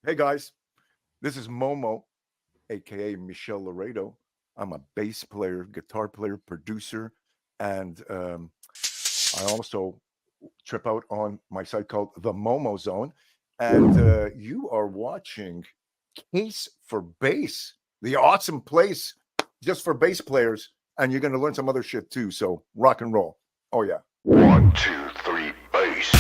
Hey guys, this is Momo, aka Michel Laredo. I'm a bass player, guitar player, producer, and I also trip out on my site called the Momozone. And you are watching Case for Bass, the awesome place just for bass players. And you're going to learn some other shit too. So rock and roll. Oh, yeah. 1, 2, 3, bass.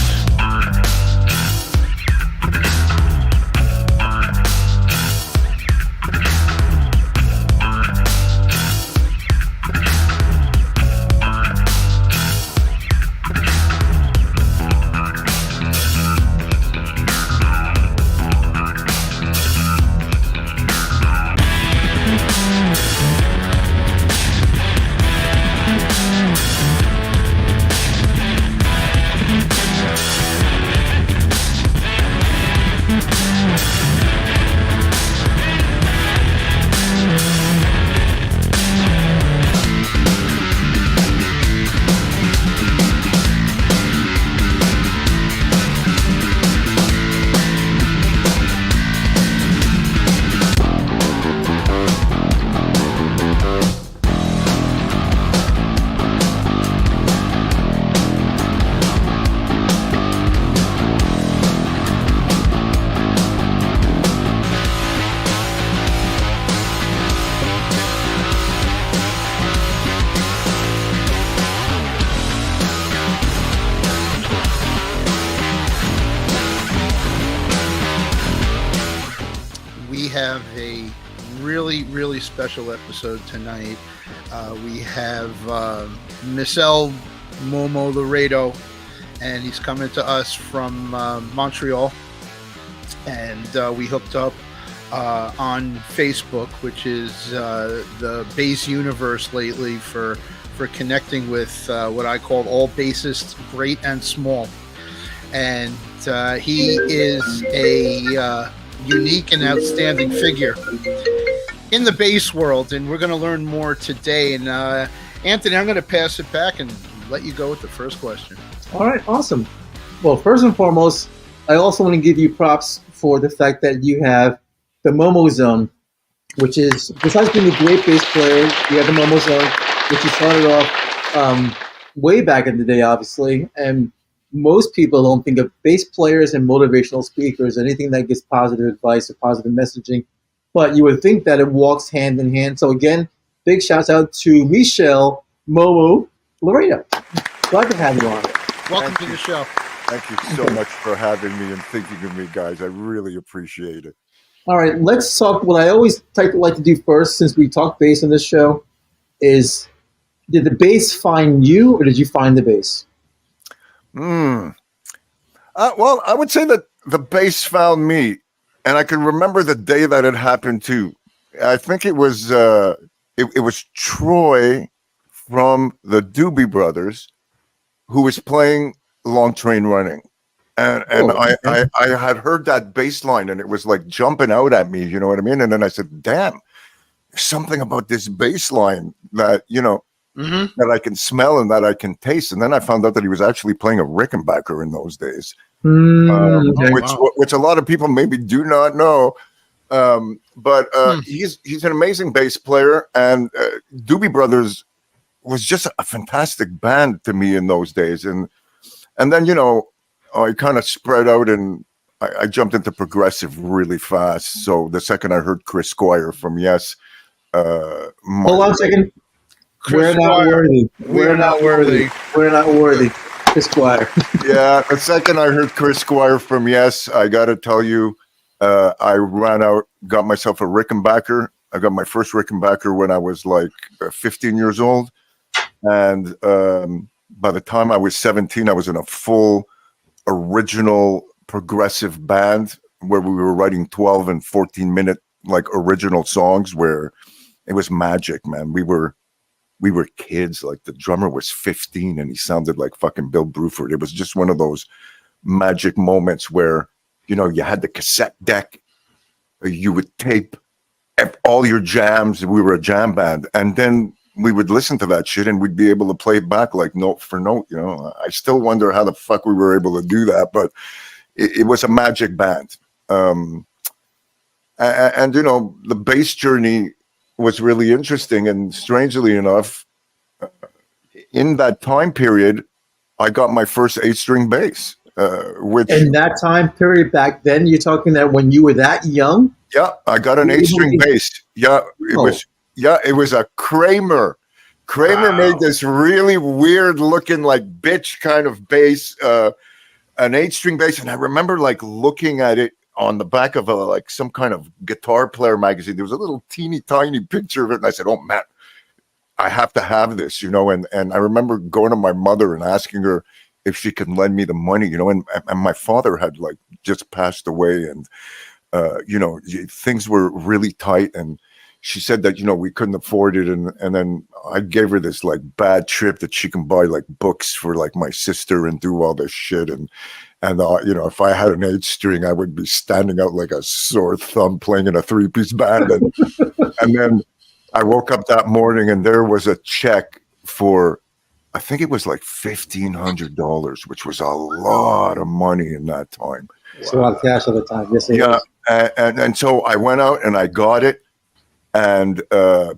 Really special episode tonight. We have Michel Momo Laredo, and he's coming to us from Montreal, and we hooked up on Facebook, which is the bass universe lately for connecting with what I call all bassists, great and small. And he is a unique and outstanding figure in the bass world, and we're going to learn more today. And Anthony, I'm going to pass it back and let you go with the first question. All right, awesome. Well, first and foremost, I also want to give you props for the fact that you have the Momozone, which is, besides being a great bass player, you have the Momozone, which you started off way back in the day, obviously. And most people don't think of bass players and motivational speakers, anything that gives positive advice or positive messaging. But you would think that it walks hand in hand. So again, big shouts out to Michel Momo Laredo. Glad to have you on. Welcome to the show. Thank you so much for having me and thinking of me, guys. I really appreciate it. All right, let's talk. What I always like to do first, since we talk bass on this show, is did the bass find you or did you find the bass? Well, I would say that the bass found me. And I can remember the day that it happened too. I think it was it was Troy from the Doobie Brothers who was playing Long Train Running. And I had heard that bass line and it was like jumping out at me, you know what I mean? And then I said, damn, there's something about this bass line that, you know, that I can smell and that I can taste. And then I found out that he was actually playing a Rickenbacker in those days. Which a lot of people maybe do not know, but he's an amazing bass player, and Doobie Brothers was just a fantastic band to me in those days, and then you know I kind of spread out and I jumped into progressive really fast. So the second I heard Chris Squire from Yes, hold on a second. We're not worthy. Chris Squire. Yeah, the second I heard Chris Squire from Yes, I got to tell you, I ran out, got myself a Rickenbacker. I got my first Rickenbacker when I was like 15 years old. And by the time I was 17, I was in a full original progressive band where we were writing 12 and 14-minute like original songs where it was magic, man. We were kids. Like the drummer was 15 and he sounded like fucking Bill Bruford. It was just one of those magic moments where, you know, you had the cassette deck, you would tape all your jams. We were a jam band. And then we would listen to that shit and we'd be able to play it back like note for note. You know, I still wonder how the fuck we were able to do that, but it was a magic band. And you know, the bass journey was really interesting. And strangely enough, in that time period, I got my first 8-string bass, which In that time period back then, you're talking that when you were that young? yeah, I got an You 8-string really- bass. Yeah, it was a Kramer. Kramer made this really weird looking like bitch kind of bass, an 8-string bass, and I remember like looking at it on the back of like some kind of guitar player magazine. There was a little teeny tiny picture of it, and I said, "Oh man, I have to have this," you know. And I remember going to my mother and asking her if she could lend me the money, you know. And my father had like just passed away, and you know, things were really tight, and she said that, you know, we couldn't afford it, and then I gave her this like bad trip that she can buy like books for like my sister and do all this shit, and you know, if I had an 8-string, I would be standing out like a sore thumb playing in a 3-piece band, and then I woke up that morning and there was a check for, I think it was like $1,500, which was a lot of money in that time. It's a lot of cash at the time. Yes, it Yeah, is. and so I went out and I got it, and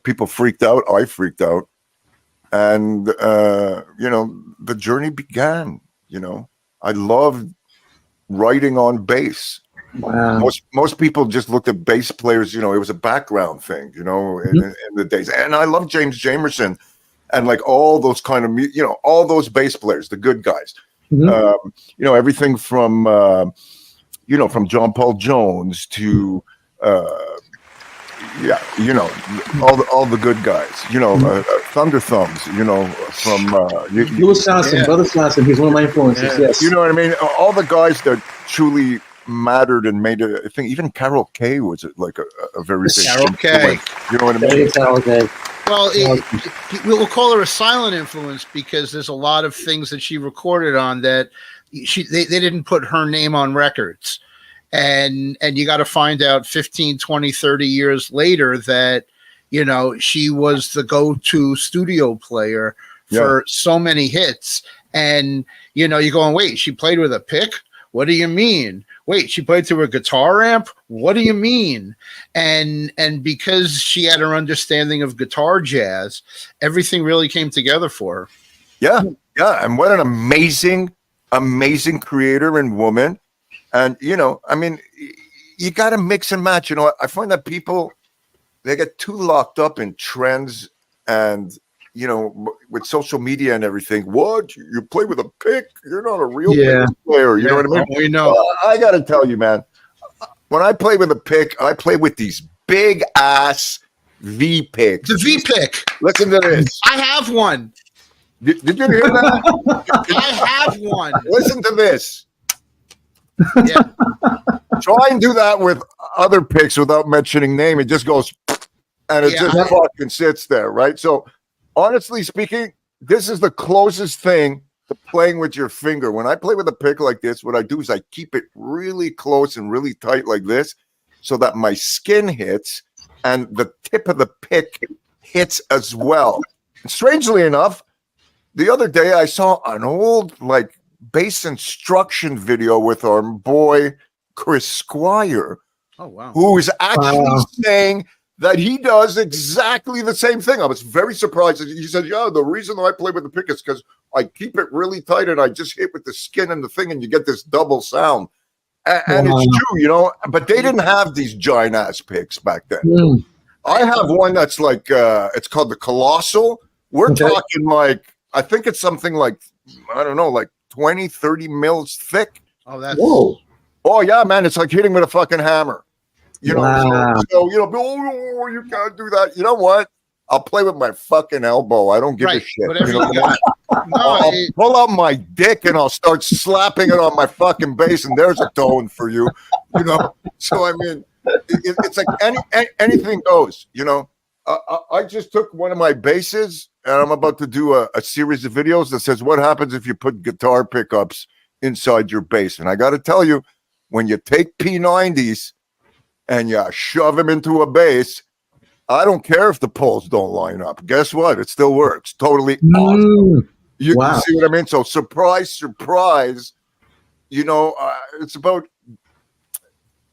people freaked out. I freaked out, and you know, the journey began. You know, I loved writing on bass. Wow. Most people just looked at bass players. You know, it was a background thing. You know, in the days, and I love James Jamerson, and like all those kind of you know, all those bass players, the good guys. You know, everything from you know, from John Paul Jones to yeah, you know, all the good guys, you know, Thunder Thumbs, you know, from Louis Johnson, Brother Johnson, he's one of my influences. Yes. you know what I mean? All the guys that truly mattered and made it. I think even Carol Kay was like a very big Carol Kay. influence. You know what I mean? Very talented. Well, we'll call her a silent influence because there's a lot of things that she recorded on that they didn't put her name on records. And you got to find out 15, 20, 30 years later that, you know, she was the go-to studio player for so many hits. And, you know, you're going, wait, she played with a pick? What do you mean? Wait, she played through a guitar amp? What do you mean? And because she had her understanding of guitar jazz, everything really came together for her. Yeah, yeah. And what an amazing creator and woman. And, you know, I mean, you got to mix and match. You know, I find that people, they get too locked up in trends and, you know, with social media and everything. What? You play with a pick? You're not a real bass player. You know what I mean? We know. I got to tell you, man, when I play with a pick, I play with these big ass V picks. The V pick. Listen to this. I have one. Did you hear that? I have one. Listen to this. Yeah. Try and do that with other picks without mentioning name. It just goes and it just fucking sits there, right? So honestly speaking, this is the closest thing to playing with your finger. When I play with a pick like this, what I do is I keep it really close and really tight like this so that my skin hits and the tip of the pick hits as well. And strangely enough, the other day I saw an old like bass instruction video with our boy Chris Squire. Oh wow. Who is actually saying that he does exactly the same thing. I was very surprised. He said, yeah, the reason I play with the pick is because I keep it really tight and I just hit with the skin and the thing and you get this double sound. And it's true, you know, but they didn't have these giant ass picks back then. I have one that's like, it's called the Colossal. We're talking like, I think it's something like, I don't know, like 20, 30 mils thick. Oh, that's oh yeah, man. It's like hitting with a fucking hammer. You know, so you know, oh, you can't do that. You know what? I'll play with my fucking elbow. I don't give a shit. Whatever you know? you got. I'll pull out my dick and I'll start slapping it on my fucking bass, and there's a tone for you. You know, so I mean, it's like anything goes. You know, I just took one of my basses and I'm about to do a series of videos that says what happens if you put guitar pickups inside your bass. And I got to tell you, when you take P90s and you shove them into a bass, I don't care if the poles don't line up. Guess what? It still works. Totally awesome. You see what I mean? So surprise, surprise. You know, it's about,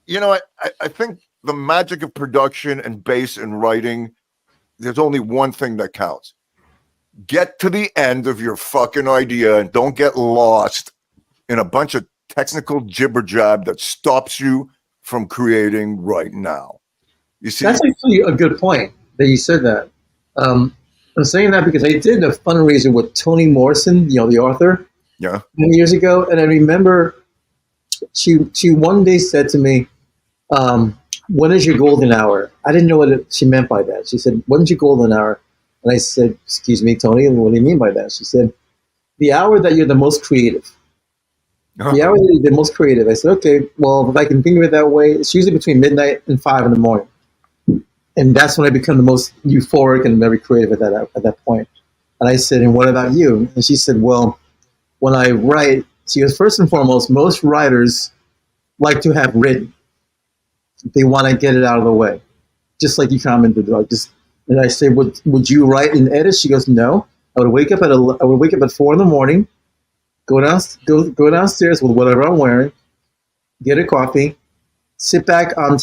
you know, I think the magic of production and bass and writing, there's only one thing that counts. Get to the end of your fucking idea and don't get lost in a bunch of technical jibber jab that stops you from creating right now. You see, That's actually a good point that you said that. I'm saying that because I did a fundraiser with Toni Morrison, the author, yeah, many years ago, and I remember she one day said to me, "When is your golden hour?" I didn't know what she meant by that. She said, "When's your golden hour?" And I said, "Excuse me, Toni, what do you mean by that?" She said, "The hour that you're the most creative." The hour that you're the most creative. I said, "Okay, well, if I can think of it that way, it's usually between midnight and 5 in the morning." And that's when I become the most euphoric and very creative at that point. And I said, "And what about you?" And she said, "Well, when I write," she goes, "First and foremost, most writers like to have written. They want to get it out of the way, just like you commented. And I say, would you write and edit?" She goes, "No. I would wake up at 4 in the morning, go downstairs with whatever I'm wearing, get a coffee, sit back on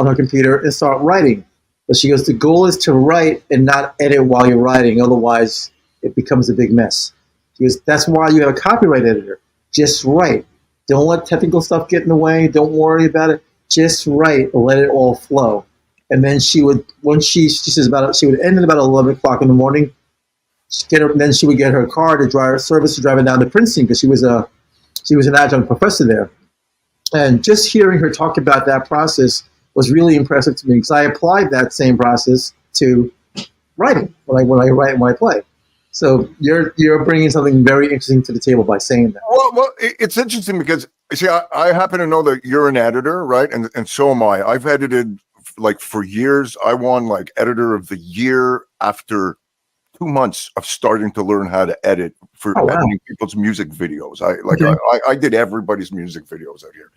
her computer, and start writing." But she goes, "The goal is to write and not edit while you're writing. Otherwise, it becomes a big mess." She goes, "That's why you have a copyright editor. Just write. Don't let technical stuff get in the way. Don't worry about it. Just write and let it all flow." And then she would, when she says she would end at about 11 o'clock in the morning. Then she would get her car to drive it down to Princeton because she was an adjunct professor there. And just hearing her talk about that process was really impressive to me because I applied that same process to writing when I write and when I play. So you're bringing something very interesting to the table by saying that. Well, it's interesting because see, I happen to know that you're an editor, right? And so am I. I've edited like for years. I won like editor of the year after 2 months of starting to learn how to edit for editing people's music videos. I did everybody's music videos out here.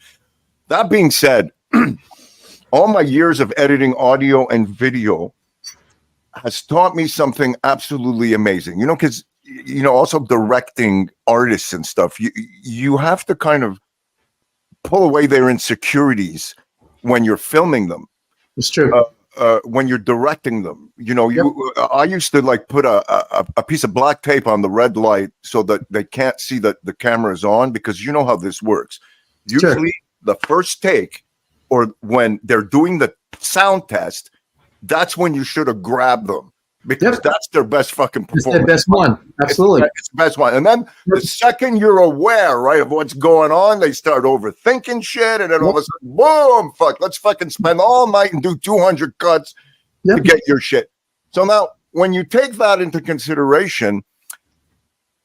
That being said, all my years of editing audio and video has taught me something absolutely amazing. Because also directing artists and stuff, you have to kind of pull away their insecurities when you're filming them. It's true. When you're directing them, I used to like put a piece of black tape on the red light so that they can't see that the camera is on, because you know how this works. Usually the first take, or when they're doing the sound test, that's when you should have grabbed them, because that's their best fucking performance. It's their best one. Absolutely. It's the best one. And then the second you're aware, right, of what's going on, they start overthinking shit. And then all of a sudden, boom, let's fucking spend all night and do 200 cuts to get your shit. So now when you take that into consideration,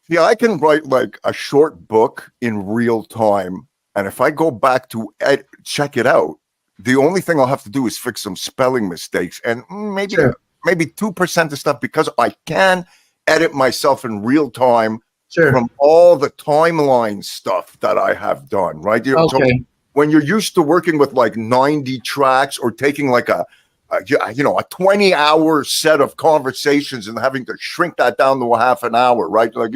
see, I can write like a short book in real time. And if I go back to check it out, the only thing I'll have to do is fix some spelling mistakes and maybe 2% of stuff, because I can edit myself in real time from all the timeline stuff that I have done, right? So when you're used to working with like 90 tracks or taking like a 20-hour set of conversations and having to shrink that down to a half an hour, right? Like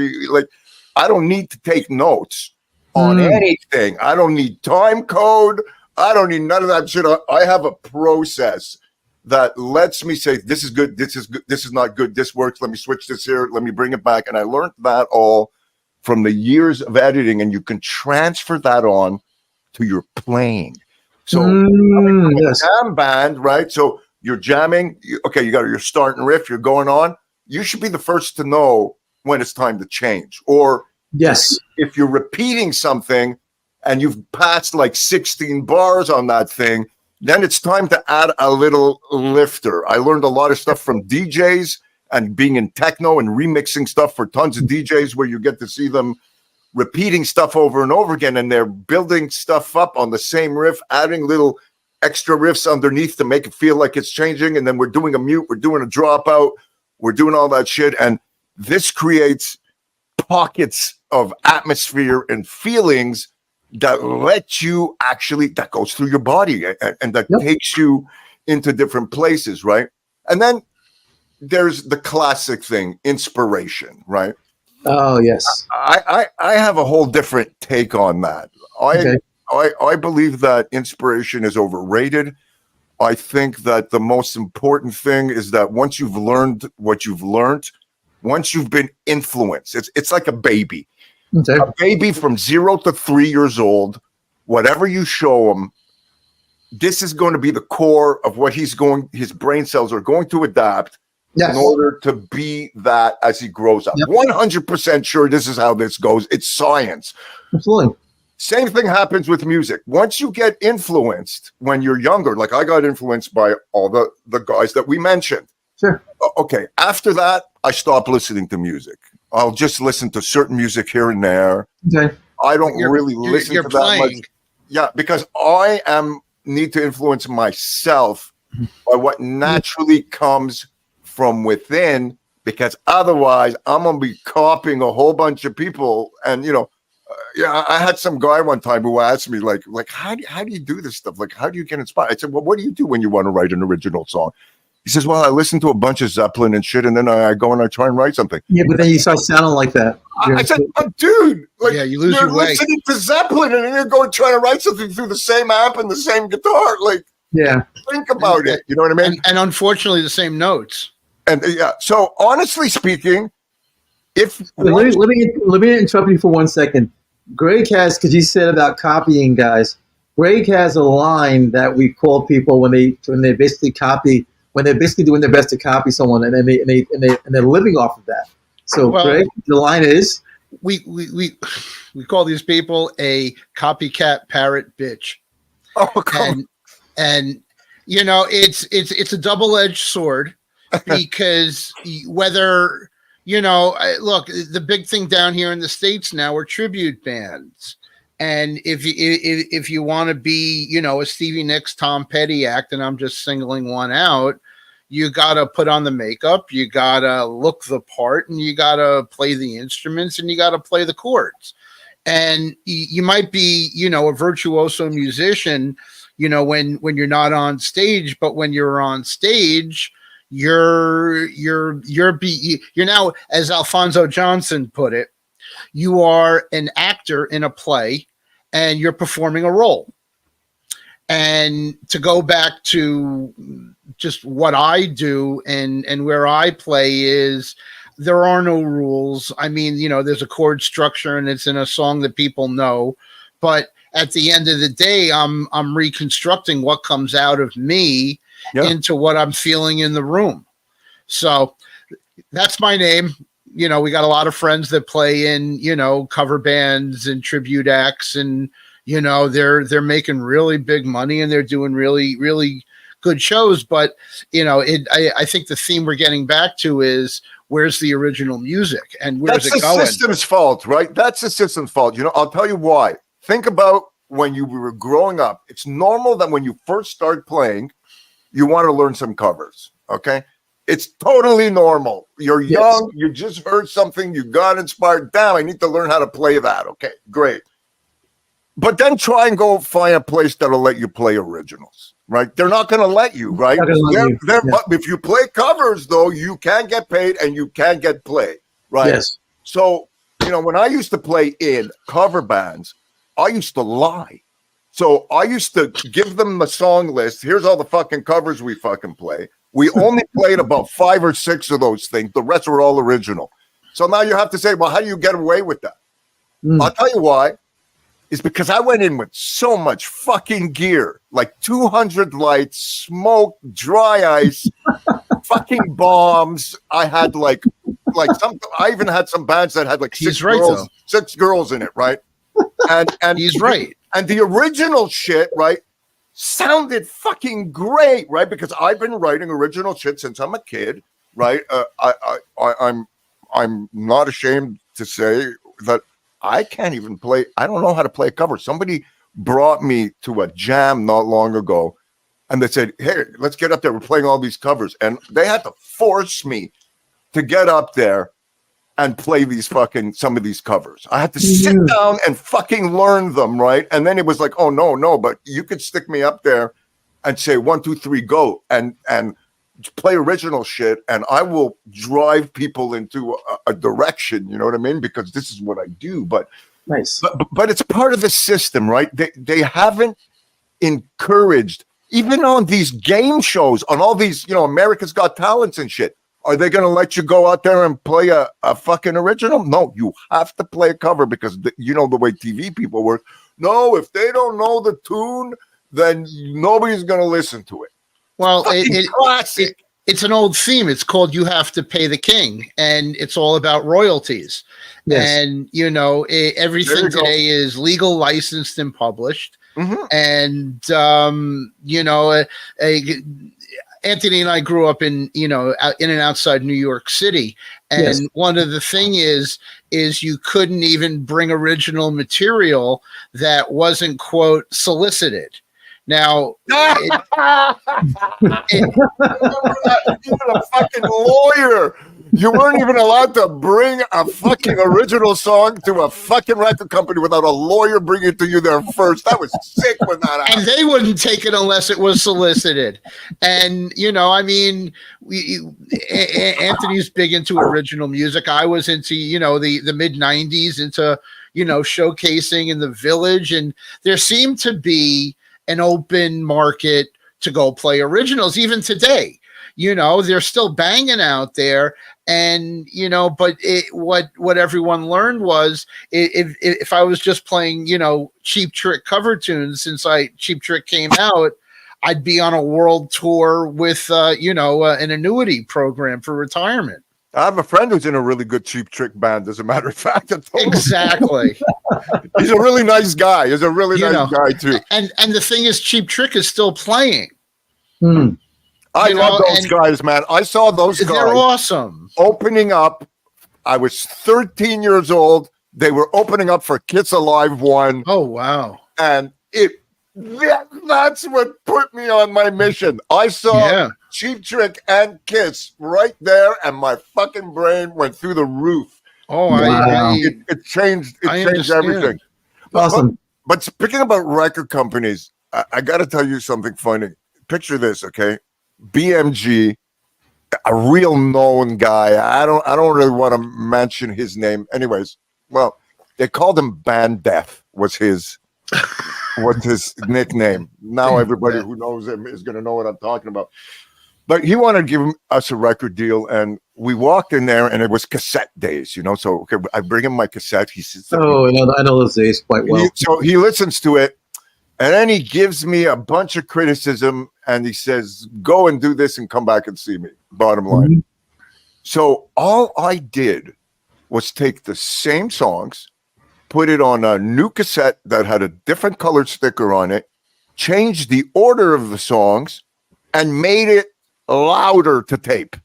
I don't need to take notes on anything. I don't need time code. I don't need none of that shit. I have a process that lets me say, this is good, this is good, this is not good, this works, let me switch this here, let me bring it back. And I learned that all from the years of editing, and you can transfer that on to your playing. So jam band, right? So you're jamming, you got your starting riff, you're going on. You should be the first to know when it's time to change. Or if you're repeating something and you've passed like 16 bars on that thing, then it's time to add a little lifter. I learned a lot of stuff from DJs and being in techno and remixing stuff for tons of DJs, where you get to see them repeating stuff over and over again, and they're building stuff up on the same riff, adding little extra riffs underneath to make it feel like it's changing. And then we're doing a mute, we're doing a dropout, we're doing all that shit. And this creates pockets of atmosphere and feelings that let you actually, that goes through your body and that takes you into different places, right? And then there's the classic thing, inspiration, right? Oh, yes. I have a whole different take on that. I believe that inspiration is overrated. I think that the most important thing is that once you've learned what you've learned, once you've been influenced, it's like a baby. Okay. A baby from 0 to 3 years old, whatever you show him, this is going to be the core of what his brain cells are going to adapt Yes. in order to be that as he grows up. Yep. 100% sure this is how this goes. It's science. Absolutely. Same thing happens with music. Once you get influenced when you're younger, like I got influenced by all the guys that we mentioned. Sure. Okay. After that, I stopped listening to music. I'll just listen to certain music here and there. Okay. I don't really listen to that much. Yeah, because I need to influence myself by what naturally comes from within, because otherwise I'm going to be copying a whole bunch of people. And, I had some guy one time who asked me like, how do you do this stuff? Like, how do you get inspired? I said, well, what do you do when you want to write an original song? He says, well, I listen to a bunch of Zeppelin and shit, and then I go and I try and write something. Yeah, but then you start sounding like that. I said, dude, like, you lose you're your way. listening to Zeppelin, and then you're going trying to write something through the same amp and the same guitar. Like, yeah, think about it. You know what I mean? And unfortunately, the same notes. And so honestly speaking, let me interrupt you for 1 second. Gregg has, because you said about copying guys. Gregg has a line that we call people when they basically copy, when they're basically doing their best to copy someone, and they're living off of that. So, Gregg, the line is, we call these people a copycat parrot bitch. Oh, come and it's a double-edged sword, because whether look, the big thing down here in the States now are tribute bands. And if you want to be, a Stevie Nicks, Tom Petty act, and I'm just singling one out, you got to put on the makeup, you got to look the part, and you got to play the instruments, and you got to play the chords. And you might be, a virtuoso musician, when you're not on stage, but when you're on stage, you're now, as Alfonso Johnson put it, you are an actor in a play and you're performing a role. And to go back to just what I do and where I play is, there are no rules. I mean, there's a chord structure and it's in a song that people know, but at the end of the day, I'm reconstructing what comes out of me into what I'm feeling in the room. So that's my name. We got a lot of friends that play in, cover bands and tribute acts, and, they're making really big money and they're doing really, really good shows. But, I think the theme we're getting back to is, where's the original music and where's it going? That's the system's fault, right? That's the system's fault. I'll tell you why. Think about when you were growing up. It's normal that when you first start playing, you want to learn some covers, okay? It's totally normal. You're young, you just heard something, you got inspired. Damn, I need to learn how to play that. Okay, great. But then try and go find a place that'll let you play originals, right? They're not going to let you, right? But if you play covers, though, you can get paid and you can get played, right? Yes. So, when I used to play in cover bands, I used to lie. So I used to give them the song list. Here's all the fucking covers we fucking play. We only played about 5 or 6 of those things. The rest were all original. So now you have to say, well, how do you get away with that? I'll tell you why. It's because I went in with so much fucking gear, like 200 lights, smoke, dry ice, fucking bombs. I had like I even had some bands that had like 6 girls in it, right? And he's right. And the original shit, right, sounded fucking great, right? Because I've been writing original shit since I'm a kid, right? I'm not ashamed to say that I can't even play. I don't know how to play a cover. Somebody brought me to a jam not long ago, and they said, "Hey, let's get up there. We're playing all these covers," and they had to force me to get up there and play some of these covers. I had to sit down and fucking learn them, right? And then it was like, oh no, but you could stick me up there and say 1, 2, 3, go, and play original shit, and I will drive people into a direction. You know what I mean? Because this is what I do. But nice. But it's part of the system, right? They haven't encouraged Even on these game shows, on all these, America's Got Talents and shit, are they going to let you go out there and play a fucking original? No, you have to play a cover because you know the way TV people work. No, if they don't know the tune, then nobody's going to listen to it. Well, Classic. it's an old theme. It's called "You Have to Pay the King," and it's all about royalties. Yes. And everything today is legal, licensed, and published. Mhm. And Anthony and I grew up in and outside New York City, and Yes. one of the thing is you couldn't even bring original material that wasn't, quote, solicited. Now, You're a fucking lawyer. You weren't even allowed to bring a fucking original song to a fucking record company without a lawyer bringing it to you there first. That was sick when that happened. and they wouldn't take it unless it was solicited. And Anthony's big into original music. I was into the mid '90s, into showcasing in the Village, and there seemed to be an open market to go play originals even today. They're still banging out there, and but what everyone learned was if I was just playing Cheap Trick cover tunes, since Cheap Trick came out, I'd be on a world tour with an annuity program for retirement. I have a friend who's in a really good Cheap Trick band, as a matter of fact. Exactly. He's a really nice guy. He's a really nice guy too. And the thing is, Cheap Trick is still playing. Hmm. I love those guys, man. I saw those guys. They're awesome. Opening up. I was 13 years old. They were opening up for Kiss Alive 1. Oh, wow. And that's what put me on my mission. I saw Cheap Trick and Kiss right there, and my fucking brain went through the roof. Oh, Wow. It changed. It changed understand. everything. Awesome. But speaking about record companies, I got to tell you something funny. Picture this, okay? BMG, a real known guy. I don't really want to mention his name. Anyways, well, they called him Band Death. Was his nickname. Now everybody who knows him is going to know what I'm talking about. But he wanted to give us a record deal, and we walked in there, and it was cassette days, So okay, I bring him my cassette. He says, Oh, I know those days quite well. So he listens to it, and then he gives me a bunch of criticism, and he says, "Go and do this, and come back and see me." Bottom line. Mhm. So all I did was take the same songs, put it on a new cassette that had a different colored sticker on it, changed the order of the songs, and made it louder to tape.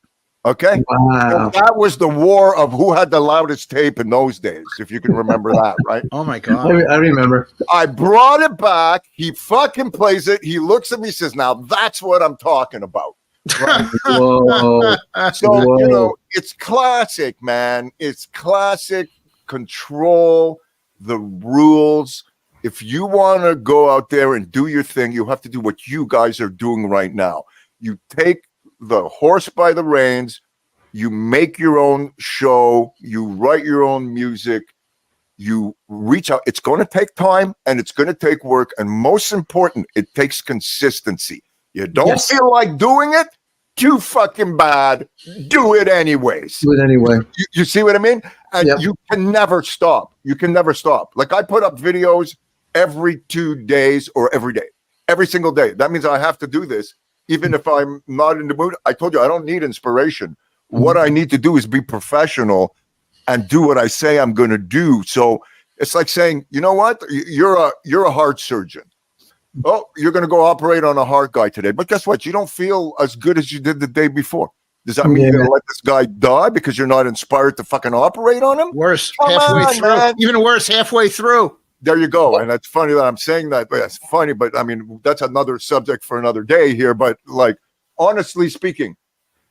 Okay? Wow. So that was the war of who had the loudest tape in those days, if you can remember that, right? Oh, my God. I remember. I brought it back. He fucking plays it. He looks at me, says, "Now that's what I'm talking about." Whoa. So, Whoa. it's classic, man. It's classic. Control the rules. If you want to go out there and do your thing, you have to do what you guys are doing right now. You take the horse by the reins. You make your own show. You write your own music. You reach out. It's going to take time, and it's going to take work. And most important, it takes consistency. You don't feel like doing it? Too fucking bad. Do it anyways. Do it anyway. You see what I mean? And Yep. you can never stop. You can never stop. Like, I put up videos every 2 days or every day, every single day. That means I have to do this. Even if I'm not in the mood, I told you I don't need inspiration. What I need to do is be professional and do what I say I'm going to do. So it's like saying, you know what? You're a heart surgeon. Oh, you're going to go operate on a heart guy today. But guess what? You don't feel as good as you did the day before. Does that mean you're going to let this guy die because you're not inspired to fucking operate on him? Worse, Come halfway on, through. man. Even worse, halfway through. There you go. And it's funny that I'm saying that. But it's funny, but I mean, that's another subject for another day here. But like, honestly speaking,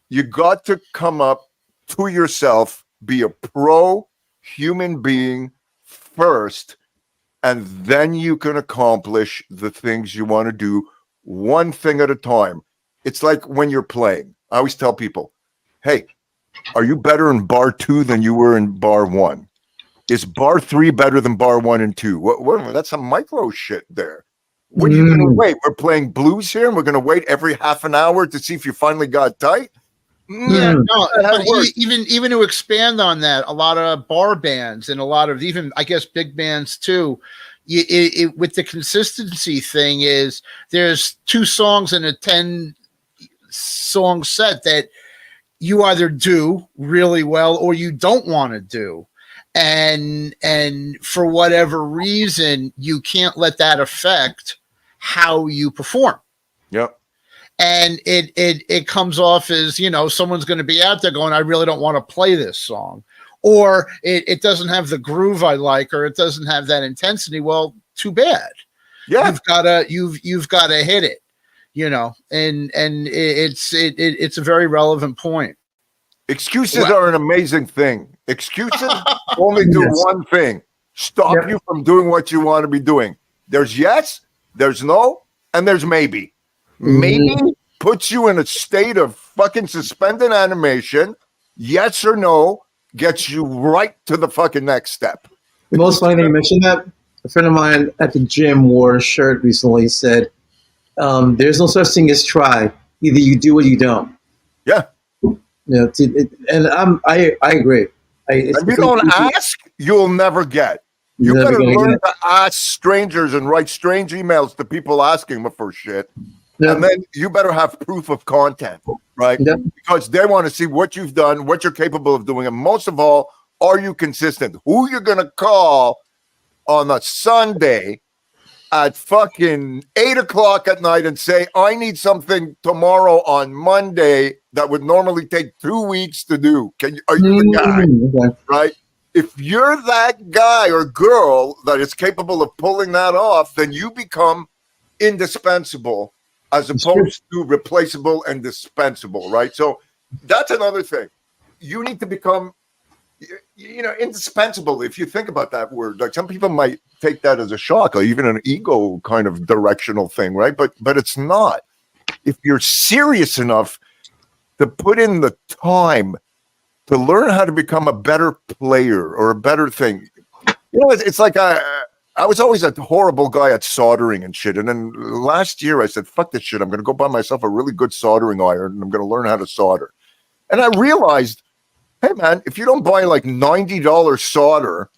you got to come up to yourself, be a pro human being first, and then you can accomplish the things you want to do one thing at a time. It's like when you're playing. I always tell people, hey, are you better in bar 2 than you were in bar 1? Is bar 3 better than bar 1 and 2? What, that's some micro shit there. What are you going to wait? We're playing blues here, and we're going to wait every half an hour to see if you finally got tight. Yeah, no, That but works. even to expand on that, a lot of bar bands and a lot of even, I guess, big bands too. With the consistency thing is there's 2 songs in a 10-song set that you either do really well or you don't want to do. And for whatever reason, you can't let that affect how you perform. Yep. And it comes off as, someone's going to be out there going, I really don't want to play this song, or it doesn't have the groove I like, or it doesn't have that intensity. Well, too bad. Yeah. You've got to hit it, and it's a very relevant point. Excuses are an amazing thing. Excuses only do one thing: stop you from doing what you want to be doing. There's yes, there's no, and there's maybe. Maybe puts you in a state of fucking suspended animation. Yes or no gets you right to the fucking next step. The most funny thing you mentioned that, a friend of mine at the gym wore a shirt recently said, there's no such thing as try. Either you do or you don't. Yeah. And I agree. If you don't ask, you'll never get. You better learn to ask strangers and write strange emails to people asking them for shit. Yeah. And then you better have proof of content, right? Yeah. Because they want to see what you've done, what you're capable of doing. And most of all, are you consistent? Who you're going to call on a Sunday at fucking 8:00 at night and say, I need something tomorrow on Monday that would normally take 2 weeks to do. Are you the guy? Okay. Right? If you're that guy or girl that is capable of pulling that off, then you become indispensable as opposed to replaceable and dispensable, right? So that's another thing. You need to become, indispensable. If you think about that word, like some people might take that as a shock or even an ego kind of directional thing, right? But it's not. If you're serious enough to put in the time to learn how to become a better player or a better thing, it's like I was always a horrible guy at soldering and shit. And then last year I said, fuck this shit. I'm going to go buy myself a really good soldering iron and I'm going to learn how to solder. And I realized, hey man, if you don't buy like $90 solder,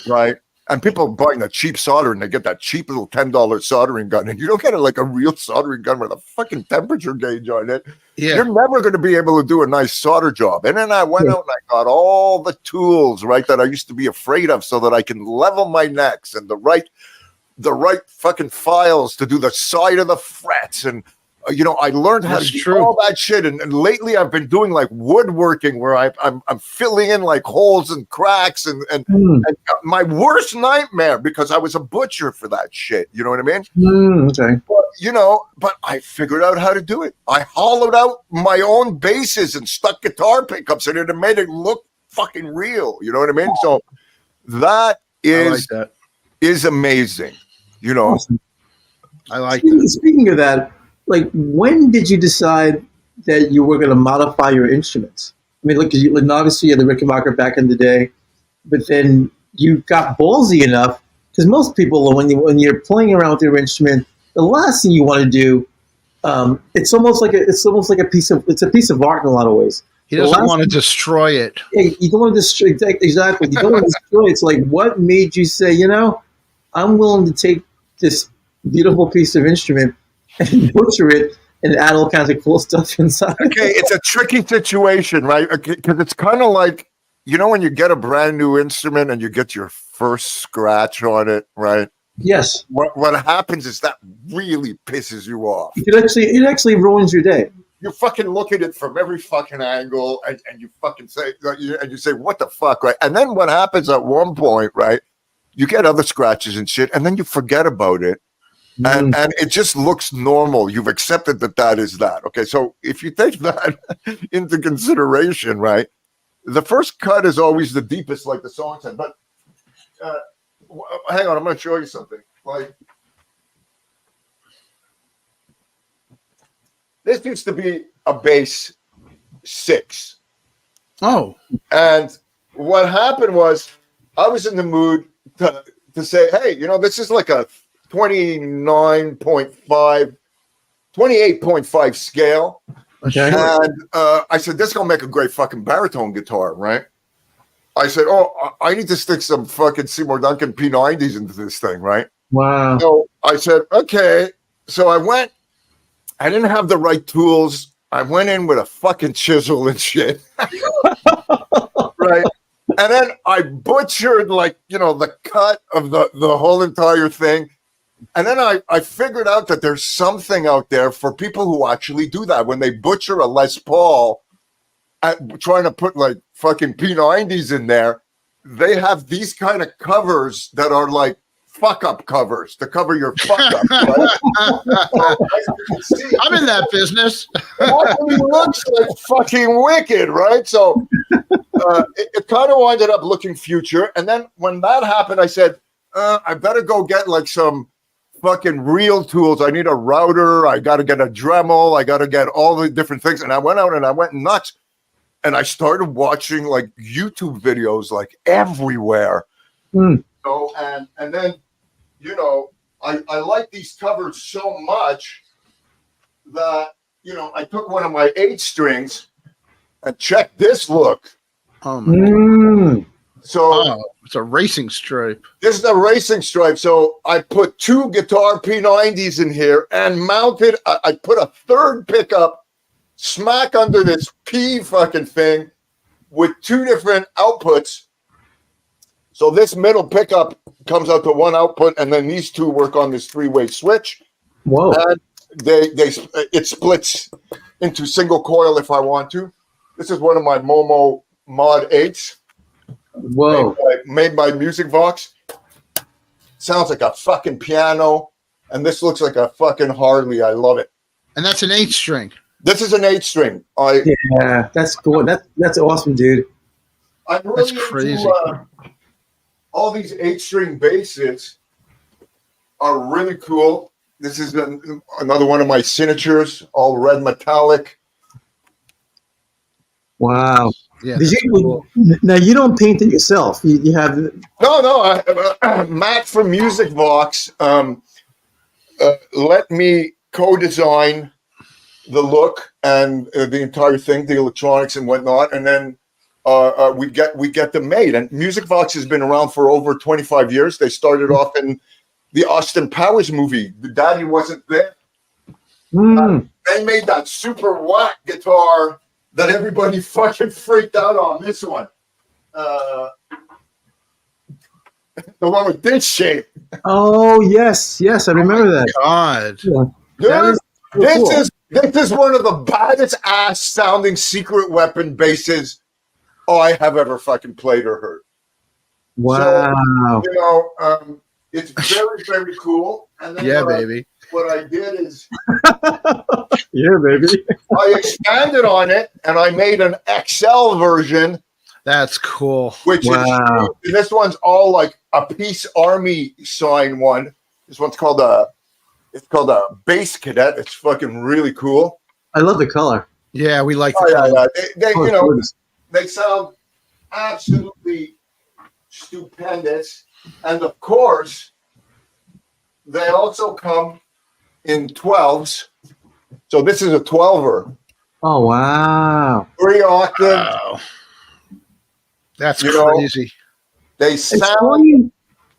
right? And people buying a cheap solder and they get that cheap little $10 soldering gun and you don't get like a real soldering gun with a fucking temperature gauge on it. Yeah. You're never going to be able to do a nice solder job. And then I went out and I got all the tools, right, that I used to be afraid of so that I can level my necks and the right fucking files to do the side of the frets. And, I learned how to do all that shit. And lately I've been doing like woodworking where I'm filling in like holes and cracks and my worst nightmare because I was a butcher for that shit. You know what I mean? Okay. But I figured out how to do it. I hollowed out my own basses and stuck guitar pickups in it and made it look fucking real. You know what I mean? So that is amazing. Awesome. I like that. Speaking of that, like, when did you decide that you were going to modify your instruments? I mean, look, obviously you're the Rickenbacker back in the day, but then you got ballsy enough because most people, when you're playing around with your instrument, the last thing you want to do, it's almost like a piece of art in a lot of ways. He doesn't want to destroy it. Yeah, you don't want to destroy exactly. You don't want to destroy it. It's like, what made you say, I'm willing to take this beautiful piece of instrument and butcher it and add all kinds of cool stuff inside. Okay, it's a tricky situation, right? Because it's kind of like, when you get a brand new instrument and you get your first scratch on it, right? Yes. What happens is that really pisses you off. It actually ruins your day. You fucking look at it from every fucking angle and you fucking say, what the fuck, right? And then what happens at one point, right? You get other scratches and shit, and then you forget about it. And it just looks normal. You've accepted that is that. Okay, so if you take that into consideration, right, the first cut is always the deepest, like the song said. But hang on, I'm going to show you something. Like, this used to be a bass 6. Oh. And what happened was I was in the mood to say, hey, this is like a 29.5, 28.5 scale. Okay. And I said, this is going to make a great fucking baritone guitar, right? I said, I need to stick some fucking Seymour Duncan P90s into this thing, right? Wow. So I said, okay. So I went, I didn't have the right tools. I went in with a fucking chisel and shit. Right. And then I butchered, like, the cut of the whole entire thing. And then I figured out that there's something out there for people who actually do that. When they butcher a Les Paul, trying to put like fucking P90s in there, they have these kind of covers that are like fuck up covers to cover your fuck up. Right? I'm in that business. It looks like fucking wicked, right? So it kind of ended up looking future. And then when that happened, I said, I better go get like some fucking real tools. I need a router. I got to get a Dremel. I got to get all the different things. And I went out and I went nuts. And I started watching like YouTube videos like everywhere. So and then I like these covers so much that I took one of my 8 strings and check this look. Oh my God. So It's a racing stripe. this is a racing stripe. So I put 2 guitar P90s in here and mounted. I put a third pickup smack under this P fucking thing with 2 different outputs. So this middle pickup comes out to one output, and then these 2 work on this 3-way switch. Whoa. And it splits into single coil if I want to. This is one of my Momo Mod 8s. Whoa. Made by Music Vox. Sounds like a fucking piano, and this looks like a fucking Harley. I love it. And that's an 8-string. This is an 8-string. Yeah, that's cool. That's awesome, dude. I'm really That's crazy. into, all these 8-string basses are really cool. This is another one of my signatures, all red metallic. Wow. Yeah. Did you, now you don't paint it yourself. You have No, Matt from Music Vox let me co-design the look and the entire thing, the electronics and whatnot, and then we get them made. And Music Vox has been around for over 25 years. They started off in the Austin Powers movie. The Daddy Wasn't There. They made that super whack guitar that everybody fucking freaked out on. This one, the one with this shape. Oh yes, I remember that. God. Yeah. Dude, this is one of the baddest ass sounding secret weapon basses I have ever fucking played or heard. Wow. So, it's very, very cool. And then Yeah, baby. what I did is Yeah, baby. I expanded on it and I made an XL version, That's cool. which Wow. is this one's all like a Peace Army sign one. This one's called a Bass Cadet. It's fucking really cool. I love the color. Yeah, we like Oh, the yeah, color. yeah. Oh, it's gorgeous. They sound absolutely stupendous. And of course, they also come in 12s. So this is a 12er. Oh wow. 3 octaves. Wow. That's You know, crazy. They sound.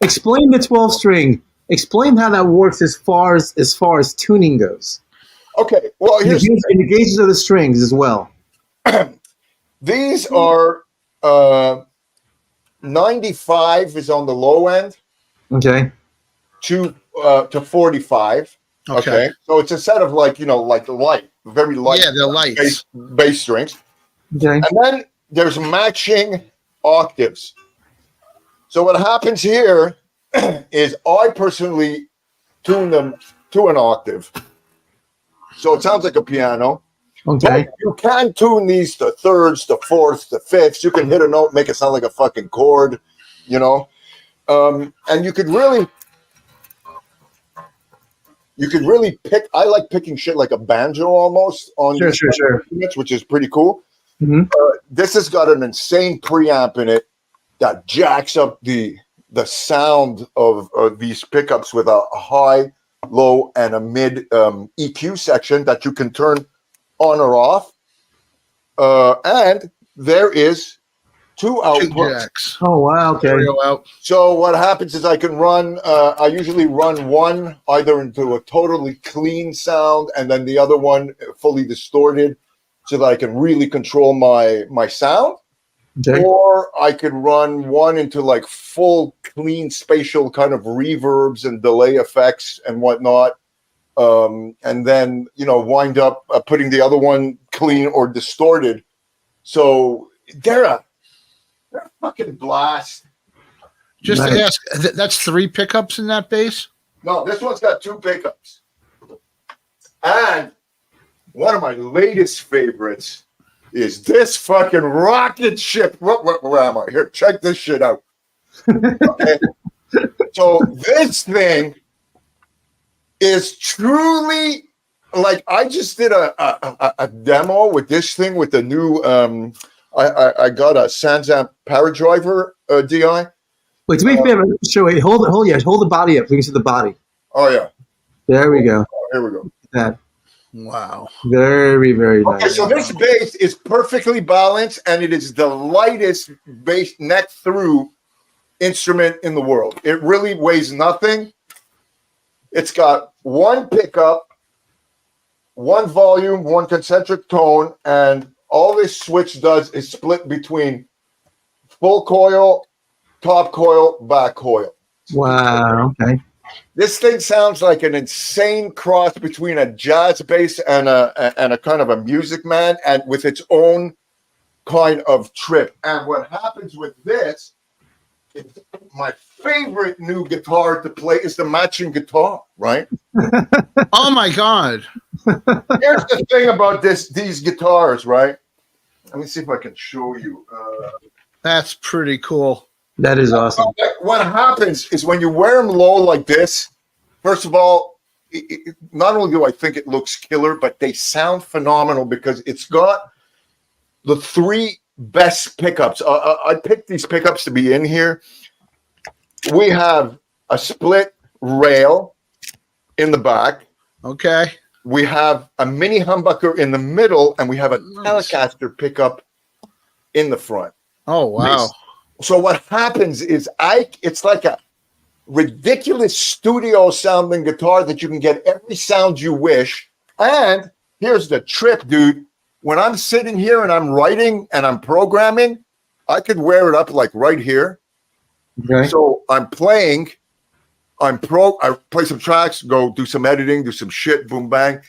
Explain the 12 string. Explain how that works as far as tuning goes. Okay, well, And here's the gauges of the strings as well. these are 95 is on the low end Okay. to 45. Okay. So it's a set of like light, very light. Yeah, they're lights. Bass strings. Okay. And then there's matching octaves. So what happens here is I personally tune them to an octave. So it sounds like a piano. Okay. But you can tune these to thirds, to fourths, to fifths. You can hit a note, make it sound like a fucking chord, and you could really pick. I like picking shit like a banjo almost on Sure. instruments, which is pretty cool. Mm-hmm. This has got an insane preamp in it that jacks up the the sound of these pickups with a high, low, and a mid EQ section that you can turn on or off. And there is two Two outputs. jacks. Oh wow, okay. Stereo out. So what happens is I can run, I usually run one either into a totally clean sound and then the other one fully distorted so that I can really control my sound. Okay. Or I could run one into like full clean spatial kind of reverbs and delay effects and whatnot. And then, wind up putting the other one clean or distorted. So they're a fucking blast. Just Nice. to ask, that's 3 pickups in that bass? No, this one's got 2 pickups. And one of my latest favorites is this fucking rocket ship. Where am I? Here, check this shit out. Okay. So this thing is truly like I just did a demo with this thing with the new I got a Sansamp Paradriver DI. Wait, to be fair, wait, hold the body up so we can see the body. Oh yeah. There we go. Here we go. That. Wow. Very, very nice. Okay, so this bass is perfectly balanced and it is the lightest bass neck through instrument in the world. It really weighs nothing. It's got 1 pickup, 1 volume, 1 concentric tone, and all this switch does is split between full coil, top coil, back coil. Wow. Okay. This thing sounds like an insane cross between a jazz bass and a kind of a Music Man, and with its own kind of trip. And what happens with this is my favorite new guitar to play is the matching guitar, right? Oh my God. Here's the thing about these guitars, right? Let me see if I can show you. That's pretty cool. That is awesome. What happens is when you wear them low like this, first of all, not only do I think it looks killer, but they sound phenomenal because it's got the 3 best pickups. I picked these pickups to be in here. We have a split rail in the back. Okay. We have a mini humbucker in the middle, and we have a Nice. Telecaster pickup in the front. Oh, wow. So what happens is it's like a ridiculous studio sounding guitar that you can get every sound you wish. And here's the trip, dude. When I'm sitting here and I'm writing and I'm programming, I could wear it up like right here. Okay. So I'm playing, I play some tracks, go do some editing, do some shit, boom, bang.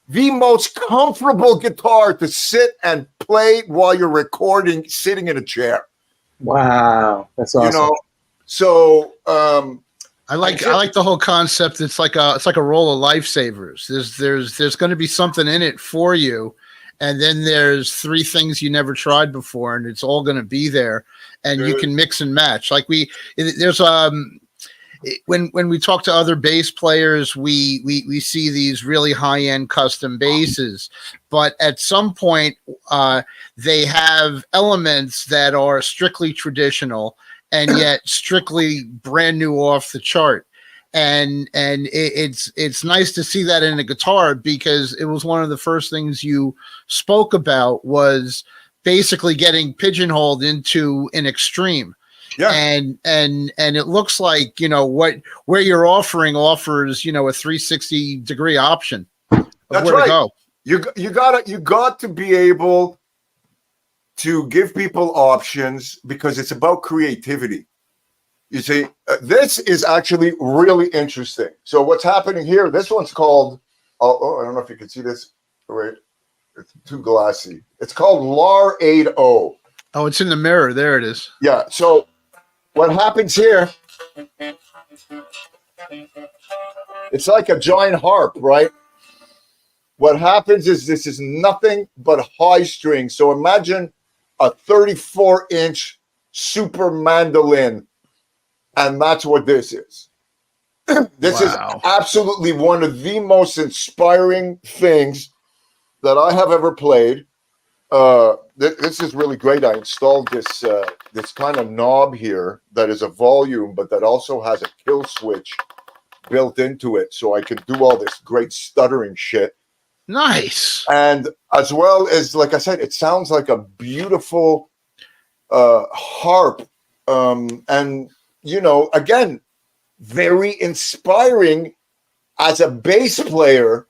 The most comfortable guitar to sit and play while you're recording, sitting in a chair. Wow. That's awesome. So I like the whole concept. It's like a roll of lifesavers. There's going to be something in it for you, and then there's 3 things you never tried before, and it's all going to be there, and you can mix and match. Like there's when we talk to other bass players, we see these really high end custom basses, but at some point they have elements that are strictly traditional and yet strictly brand new off the chart. And it's nice to see that in a guitar, because it was one of the first things you spoke about was basically getting pigeonholed into an extreme. yeah, And it looks like, where you're offers, a 360-degree option of That's where right. to go. You got to be able to give people options because it's about creativity. You see, this is actually really interesting. So what's happening here? This one's called. I don't know if you can see this. Wait, it's too glassy. It's called Laredo. Oh, it's in the mirror. There it is. Yeah. So what happens here? It's like a giant harp, right? What happens is this is nothing but high strings. So imagine a 34-inch super mandolin, and that's what this is. This is Wow. absolutely one of the most inspiring things that I have ever played. this is really great. I installed this this kind of knob here that is a volume, but that also has a kill switch built into it, so I can do all this great stuttering shit. Nice. And as well as, like I said, it sounds like a beautiful harp. And, you know, again, very inspiring as a bass player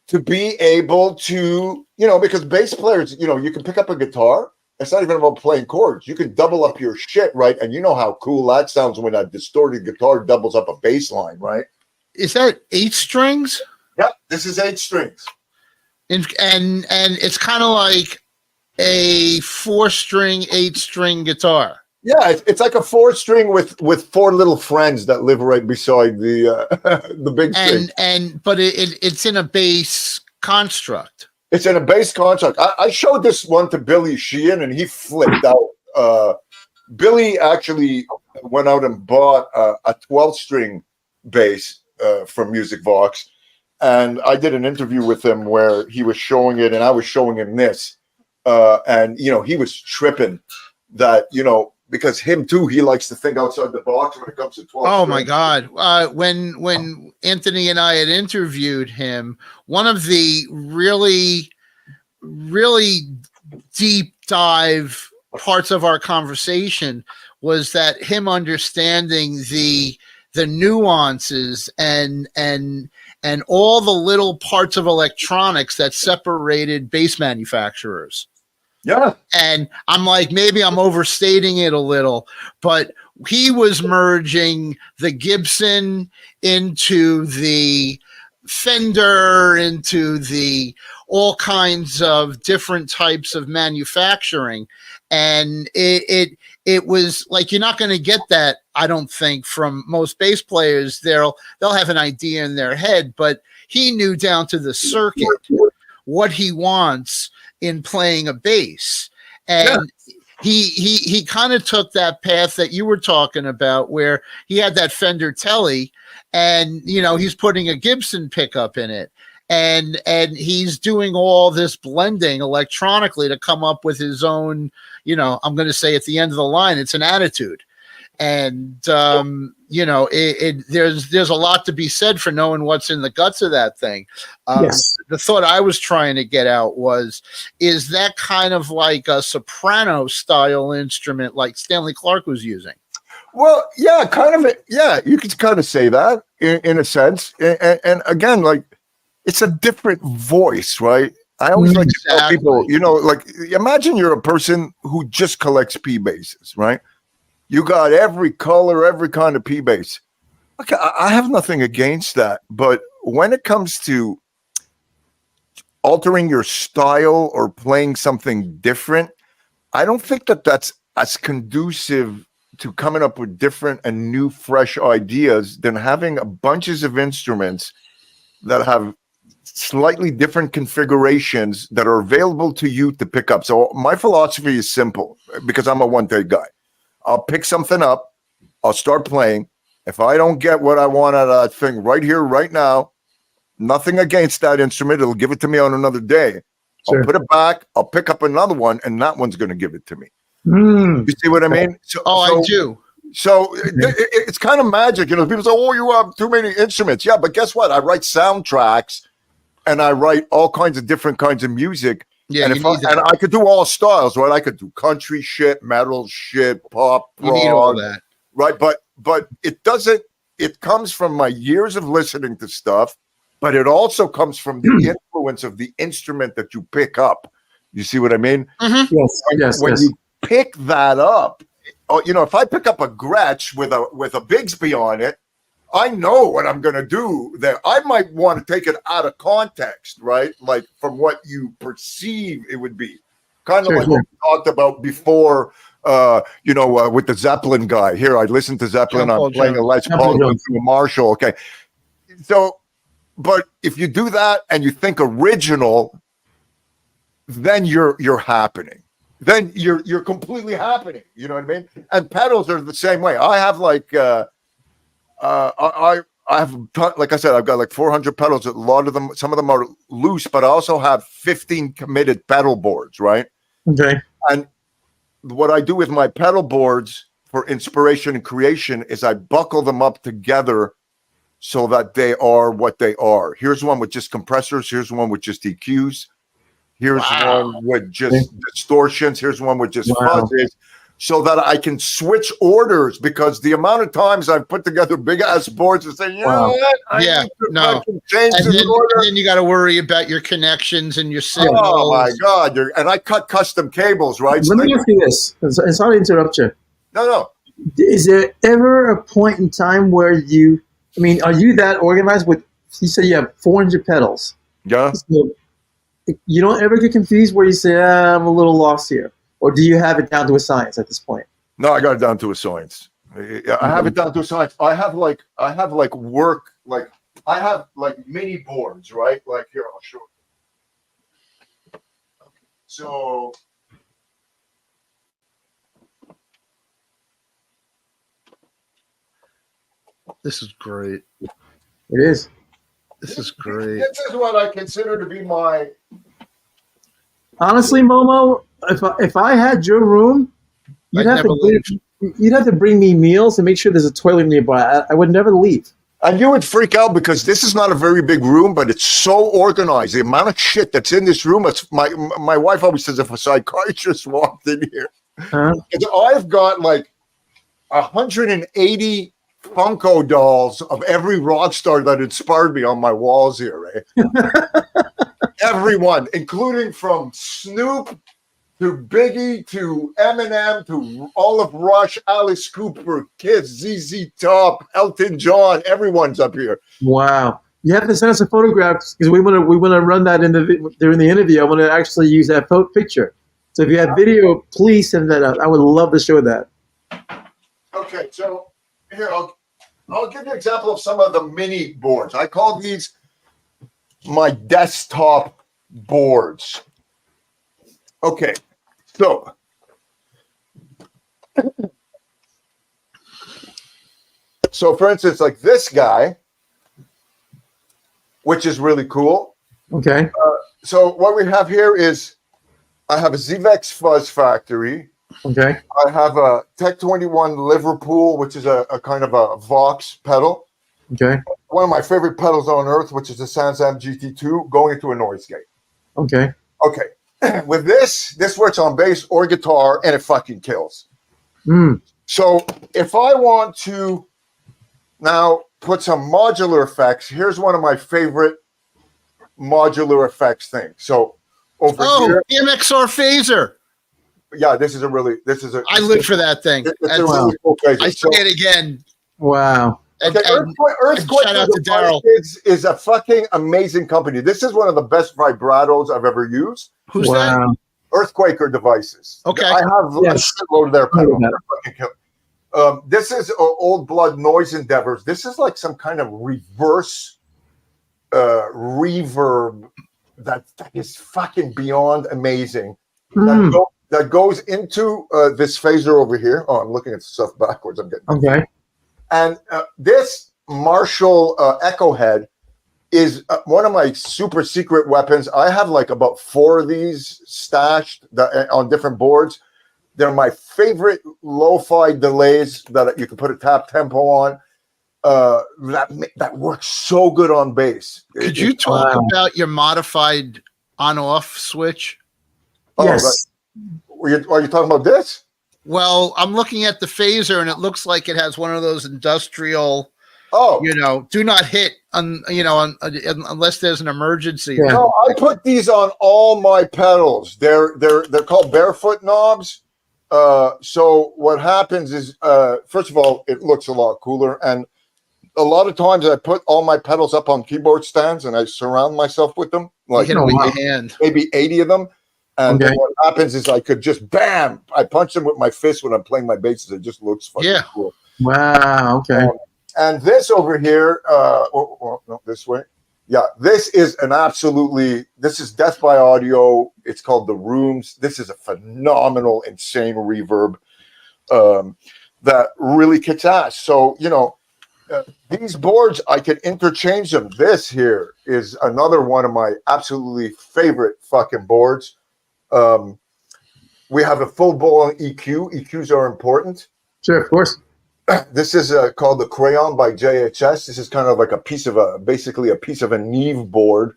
to be able to, you know, because bass players, you know, you can pick up a guitar. It's not even about playing chords. You can double up your shit, right? And you know how cool that sounds when a distorted guitar doubles up a bass line, right? Is that 8 strings? Yep, this is 8 strings. And it's kind of like a 4-string, 8-string guitar. Yeah, it's like a 4-string with 4 little friends that live right beside the big string. But it's in a bass construct. It's in a bass construct. I showed this one to Billy Sheehan, and he flipped out. Billy actually went out and bought a 12-string bass from Music Vox, and I did an interview with him where he was showing it, and I was showing him this, and you know, he was tripping that, you know, because him too, he likes to think outside the box when it comes to 12. Oh my God! When Anthony and I had interviewed him, one of the really deep dive parts of our conversation was that him understanding the nuances and all the little parts of electronics that separated bass manufacturers. Yeah. And I'm like, maybe I'm overstating it a little, but he was merging the Gibson into the Fender, into the all kinds of different types of manufacturing. And it was like, you're not going to get that, I don't think, from most bass players. They'll have an idea in their head, but he knew down to the circuit what he wants in playing a bass. And he kind of took that path that you were talking about, where he had that Fender Telly, and you know, he's putting a Gibson pickup in it, and he's doing all this blending electronically to come up with his own, you know, I'm going to say at the end of the line, it's an attitude. And you know, there's a lot to be said for knowing what's in the guts of that thing. Yes. The thought I was trying to get out was, is that kind of like a soprano style instrument like Stanley Clarke was using? Well, yeah, kind of. Yeah, you could kind of say that in a sense. And again, like, it's a different voice, right? I always like to tell people, you know, like, imagine you're a person who just collects P basses, right? You got every color, every kind of P bass. Okay, I have nothing against that, but when it comes to altering your style or playing something different, I don't think that that's as conducive to coming up with different and new, fresh ideas than having a bunches of instruments that have slightly different configurations that are available to you to pick up. So my philosophy is simple, because I'm a one-take guy. I'll pick something up. I'll start playing. If I don't get what I want out of that thing right here, right now, nothing against that instrument. It'll give it to me on another day. Sure. I'll put it back. I'll pick up another one, and that one's going to give it to me. Mm. You see what I mean? I do. So it's kind of magic. You know, people say, oh, you have too many instruments. Yeah, but guess what? I write soundtracks, and I write all kinds of different kinds of music. Yeah, and I could do all styles, right? I could do country shit, metal shit, pop, you need all that, right? But it doesn't. It comes from my years of listening to stuff, but it also comes from the influence of the instrument that you pick up. You see what I mean? Mm-hmm. Yes. When you pick that up, you know, if I pick up a Gretsch with a Bigsby on it, I know what I'm going to do there. I might want to take it out of context, right? Like from what you perceive it would be. Kind of like what we talked about before, with the Zeppelin guy. Here, I listened to Zeppelin. I'm playing a Les Paul through a Marshall. Okay. So, but if you do that and you think original, then you're happening. Then you're completely happening. You know what I mean? And pedals are the same way. I have like... I have, like I said, I've got like 400 pedals. A lot of them, some of them are loose, but I also have 15 committed pedal boards, right? Okay. And what I do with my pedal boards for inspiration and creation is I buckle them up together so that they are what they are. Here's one with just compressors. Here's one with just EQs. Here's Wow. one with just distortions. Here's one with just Wow. fuzzies, so that I can switch orders, because the amount of times I've put together big ass boards and say, you know what, I Yeah, need to no. fucking change And this order. then you got to worry about your connections and your signals. Oh my God. And I cut custom cables, right? Let me ask you this. And sorry to interrupt you. No. Is there ever a point in time where are you that organized with, you said you have 400 pedals. Yeah. So you don't ever get confused where you say, I'm a little lost here? Or do you have it down to a science at this point? No, I got it down to a science. I have it down to a science. I have like mini boards, right? Like here, I'll show you. So This is great. It is. This is great. this is what I consider to be my. Honestly, Momo, if I had your room, you'd I'd have never to bring me meals and make sure there's a toilet nearby. I would never leave. And you would freak out because this is not a very big room, but it's so organized. The amount of shit that's in this room. It's my wife always says if a psychiatrist walked in here, I've got like 180 Funko dolls of every rock star that inspired me on my walls here, right? Everyone, including from Snoop to Biggie to Eminem to Olive Rush, Alice Cooper, Kiss, ZZ Top, Elton John. Everyone's up here. Wow. You have to send us a photograph because we want to run that during the interview. I want to actually use that picture. So if you have video, please send that out. I would love to show that. Okay, so here I'll give you an example of some of the mini boards. I call these my desktop boards. Okay, so for instance, like this guy, which is really cool. Okay. So what we have here is I have a Zvex Fuzz Factory. Okay. I have a Tech 21 Liverpool, which is a kind of a Vox pedal. Okay. One of my favorite pedals on earth, which is the Sansam GT2, going into a noise gate. Okay. Okay. With this works on bass or guitar, and it fucking kills. Mm. So if I want to now put some modular effects, here's one of my favorite modular effects things. So over here, MXR phaser. yeah, I live for that thing. It's a really cool phaser. I say it again. Wow. And, Okay, Earthquake shout out to Daryl. is a fucking amazing company. This is one of the best vibratos I've ever used. Who's that? Earthquaker devices. Okay. I have a shitload of their pedals. They're fucking killer. This is Old Blood Noise Endeavors. This is like some kind of reverse reverb that is fucking beyond amazing. That goes into this phaser over here. Oh, I'm looking at stuff backwards. I'm getting Okay. And this Marshall Echo Head is one of my super secret weapons. I have like about 4 of these stashed on different boards. They're my favorite lo-fi delays that you can put a tap tempo on. That works so good on bass. Could you talk about your modified on-off switch? Yes. Right. Are you talking about this? Well, I'm looking at the phaser, and it looks like it has one of those industrial. Do not hit unless there's an emergency. Yeah. No, I put these on all my pedals. They're called barefoot knobs. So what happens is, first of all, it looks a lot cooler, and a lot of times I put all my pedals up on keyboard stands and I surround myself with them, like hit them with your hand. maybe 80 of them. And then what happens is I could just bam, I punch them with my fist when I'm playing my basses. It just looks fucking cool. Wow. Okay. And this over here, no, this way. Yeah, this is this is Death by Audio. It's called The Rooms. This is a phenomenal, insane reverb that really kicks ass. So, these boards, I could interchange them. This here is another one of my absolutely favorite fucking boards. We have a full blown EQ. EQs are important. Sure, of course. This is called the Crayon by JHS. This is kind of like basically a piece of a Neve board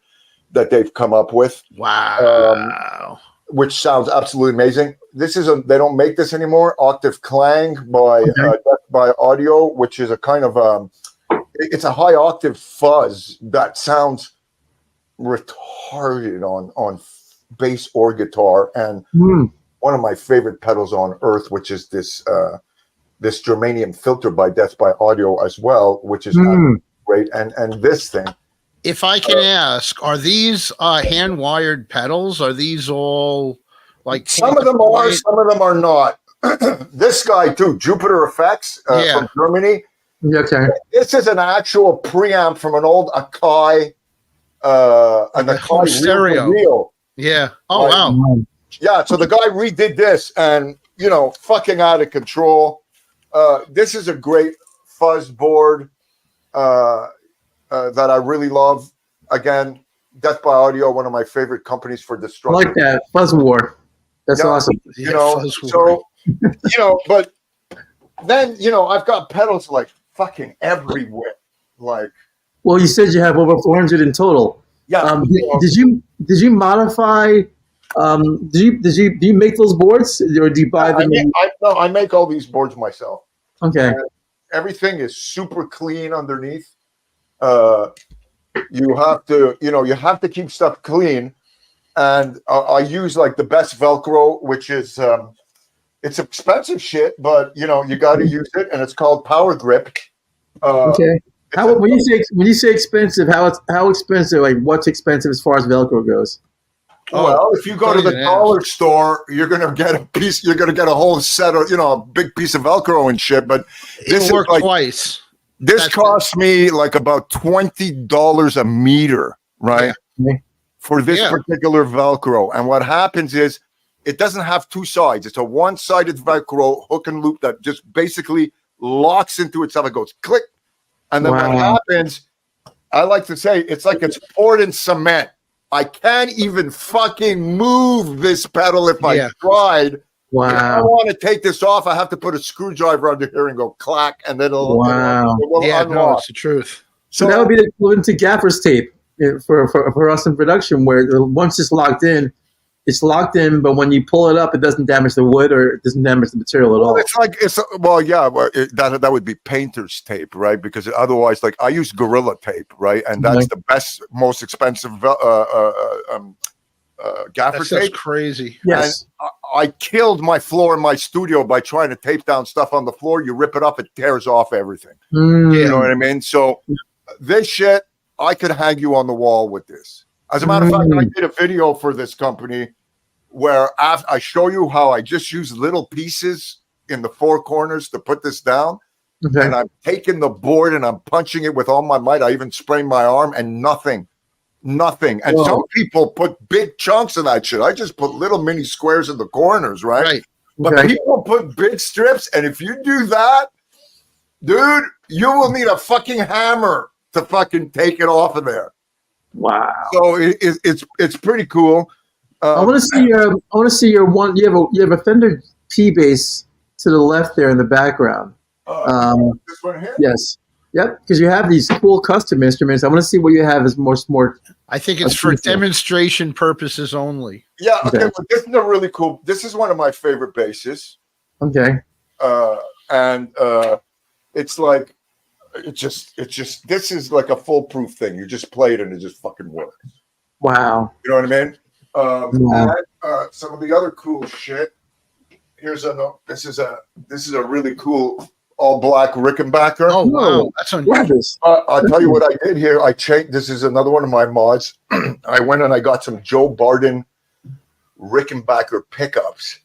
that they've come up with. Wow. Which sounds absolutely amazing. They don't make this anymore. Octave Clang by Audio, which is a kind of it's a high octave fuzz that sounds retarded on bass or guitar, and one of my favorite pedals on earth, which is this germanium filter by Death by Audio as well, which is great. And this thing. If I can ask, are these hand wired pedals? Are these all like some of them are, some of them are not? This guy too, Jupiter Effects from Germany. Okay. This is an actual preamp from an old Akai, an Akai stereo. Reel. Yeah. Oh wow. Yeah. So the guy redid this, and fucking out of control. This is a great fuzz board that I really love. Again, Death by Audio, one of my favorite companies for I destruction. like that. Fuzz War. That's awesome. But then, I've got pedals like fucking everywhere. Like, well, you said you have over 400 in total. Yeah. Did you modify? Do you make those boards, or do you buy them? I make all these boards myself. Okay. Everything is super clean underneath. You have to keep stuff clean, and I use like the best Velcro, which is it's expensive shit, but you got to use it, and it's called Power Grip. Okay. When you say expensive, how expensive? Like, what's expensive as far as Velcro goes? Well, if you go to the dollar store, you're gonna get a piece. You're gonna get a whole set of a big piece of Velcro and shit. But this worked like, twice. This cost me like about $20 a meter, right? Yeah. For this particular Velcro. And what happens is it doesn't have two sides. It's a one-sided Velcro hook and loop that just basically locks into itself. It goes click. And then what happens, I like to say, it's like it's poured in cement. I can't even fucking move this pedal if I tried. Wow. If I want to take this off, I have to put a screwdriver under here and go clack, and then it'll unlock. No, it's the truth. So that would be the equivalent to gaffer's tape for us in production, where once it's locked in, but when you pull it up, it doesn't damage the wood or it doesn't damage the material at all. That would be painter's tape, right? Because otherwise, like I use Gorilla tape, right? And that's the best, most expensive gaffer tape. That's crazy. Yes. And I killed my floor in my studio by trying to tape down stuff on the floor. You rip it up, it tears off everything. You know what I mean? So this shit, I could hang you on the wall with this. As a matter of fact, I did a video for this company where I show you how I just use little pieces in the four corners to put this down. Okay. And I'm taking the board and I'm punching it with all my might. I even sprained my arm and nothing. And some people put big chunks of that shit. I just put little mini squares in the corners, right? But people put big strips. And if you do that, dude, you will need a fucking hammer to fucking take it off of there. Wow. So it's pretty cool. I want to see your one. You have a Fender P bass to the left there in the background. This one here? Yes. Yep. Because you have these cool custom instruments. I want to see what you have as more. I think it's for demonstration purposes only. Yeah. Okay. Well, this is a really cool. This is one of my favorite basses. Okay. And it's like. It's just this is like a foolproof thing. You just play it and it just fucking works. Wow. You know what I mean? And some of the other cool shit. This is a really cool all black Rickenbacker. Oh wow, that's unusual. I'll tell you what I did here. I changed. This is another one of my mods. I went and I got some Joe Barden Rickenbacker pickups,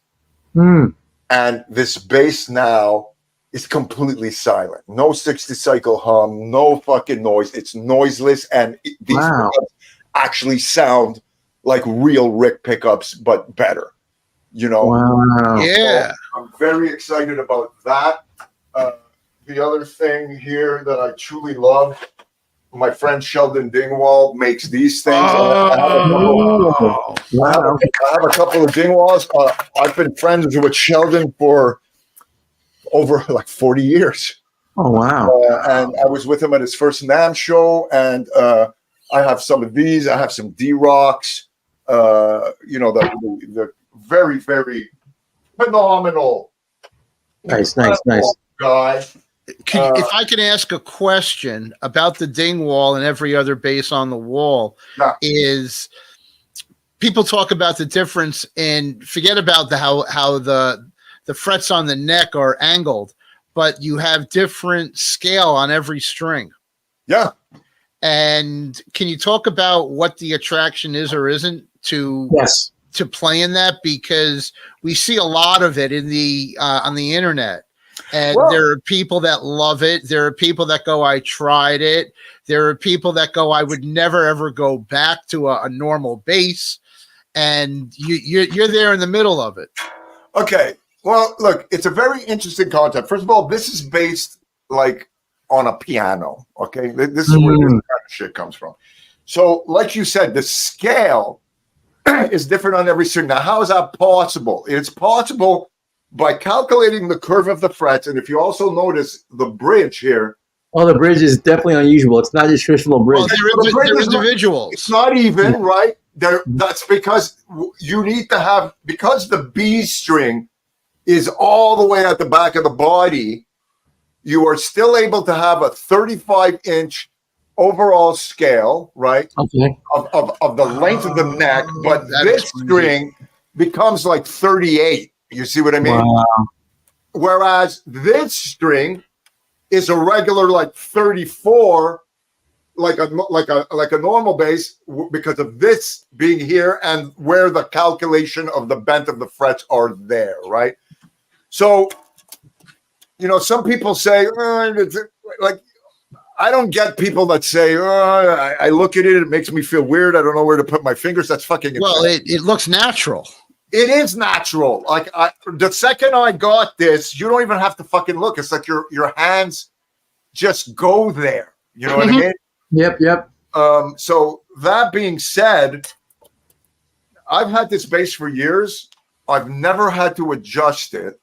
and this bass now is completely silent. No 60 cycle hum, no fucking noise. It's noiseless, and these pickups actually sound like real Rick pickups, but better. Wow. Yeah. So I'm very excited about that. The other thing here that I truly love my friend Sheldon Dingwall makes these things. Oh, I have a couple of Dingwalls. I've been friends with Sheldon for over like 40 years. Oh wow! And I was with him at his first NAMM show, and I have some of these. I have some D-Rocks. The very, very phenomenal. Nice. Guy. if I can ask a question about the ding wall and every other bass on the wall, Yeah. is people talk about the difference in, forget about how the frets on the neck are angled, but you have different scale on every string. Yeah. And can you talk about what the attraction is or isn't to Yes. to playing that? Because we see a lot of it in the on the internet, and Well, there are people that love it. There are people that go, I tried it. There are people that go, I would never ever go back to a normal bass. And you're there in the middle of it. okay. Well, look, it's a very interesting concept. First of all, this is based like on a piano. Okay, this is where this kind of shit comes from. So, like you said, the scale is different on every string. Now, how is that possible? It's possible by calculating the curve of the frets, and if you also notice the bridge here. Oh, the bridge is definitely unusual. It's not just traditional bridge. Well, they're individuals. It's not even, right? That's because you need to have, because the B string is all the way at the back of the body, you are still able to have a 35-inch overall scale, right? Okay. Of the length of the neck, but this string becomes like 38. You see what I mean? Wow. Whereas this string is a regular like 34, like a normal bass, because of this being here and where the calculation of the bent of the frets are there, right? So, some people say, like, I don't get people that say, I look at it, it makes me feel weird. I don't know where to put my fingers. That's fucking insane. Well, it looks natural. It is natural. Like the second I got this, you don't even have to fucking look. It's like your hands just go there. You know what I mean? Yep. So that being said, I've had this bass for years. I've never had to adjust it.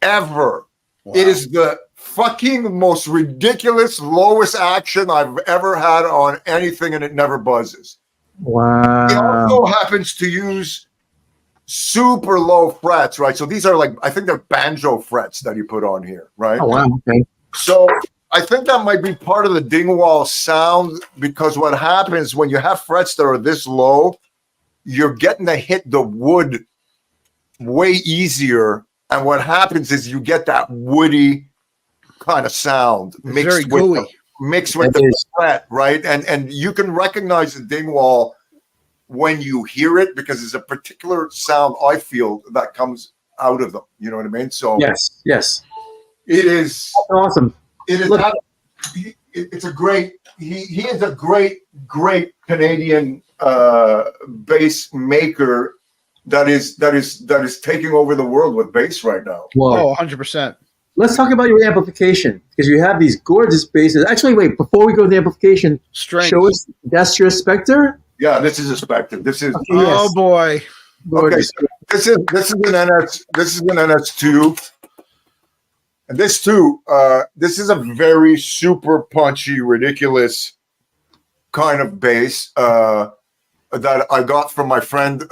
Ever. Wow. It is the fucking most ridiculous lowest action I've ever had on anything, and it never buzzes. Wow. It also happens to use super low frets, right? So these are like, I think they're banjo frets that you put on here, right? Oh, wow. Okay. So I think that might be part of the Dingwall sound, because what happens when you have frets that are this low, you're getting to hit the wood way easier. And what happens is you get that woody kind of sound mixed with the fret, right? And you can recognize the Dingwall when you hear it, because there's a particular sound I feel that comes out of them. You know what I mean? So yes, it is awesome. It is. It's a great. He is a great Canadian bass maker that is taking over the world with bass right now. Well, 100%. Let's talk about your amplification, because you have these gorgeous basses. Actually, wait, before we go to the amplification, show us, that's your Spectre? Yeah, this is a Spectre. This is oh boy. Gorgeous. Okay, this is an NS2. And this too, this is a very super punchy, ridiculous kind of bass that I got from my friend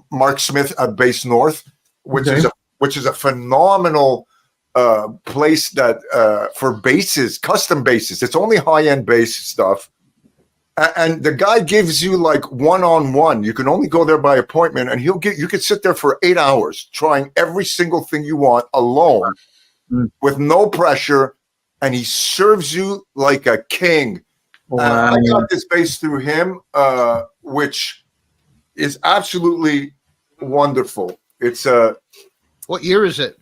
Mark Smith at Bass North, which is a phenomenal place that for basses, custom basses. It's only high-end bass stuff, and the guy gives you like one-on-one. You can only go there by appointment, and you could sit there for 8 hours trying every single thing you want alone. With no pressure, and he serves you like a king. Wow. I got this bass through him, which is absolutely wonderful. It's what year is it?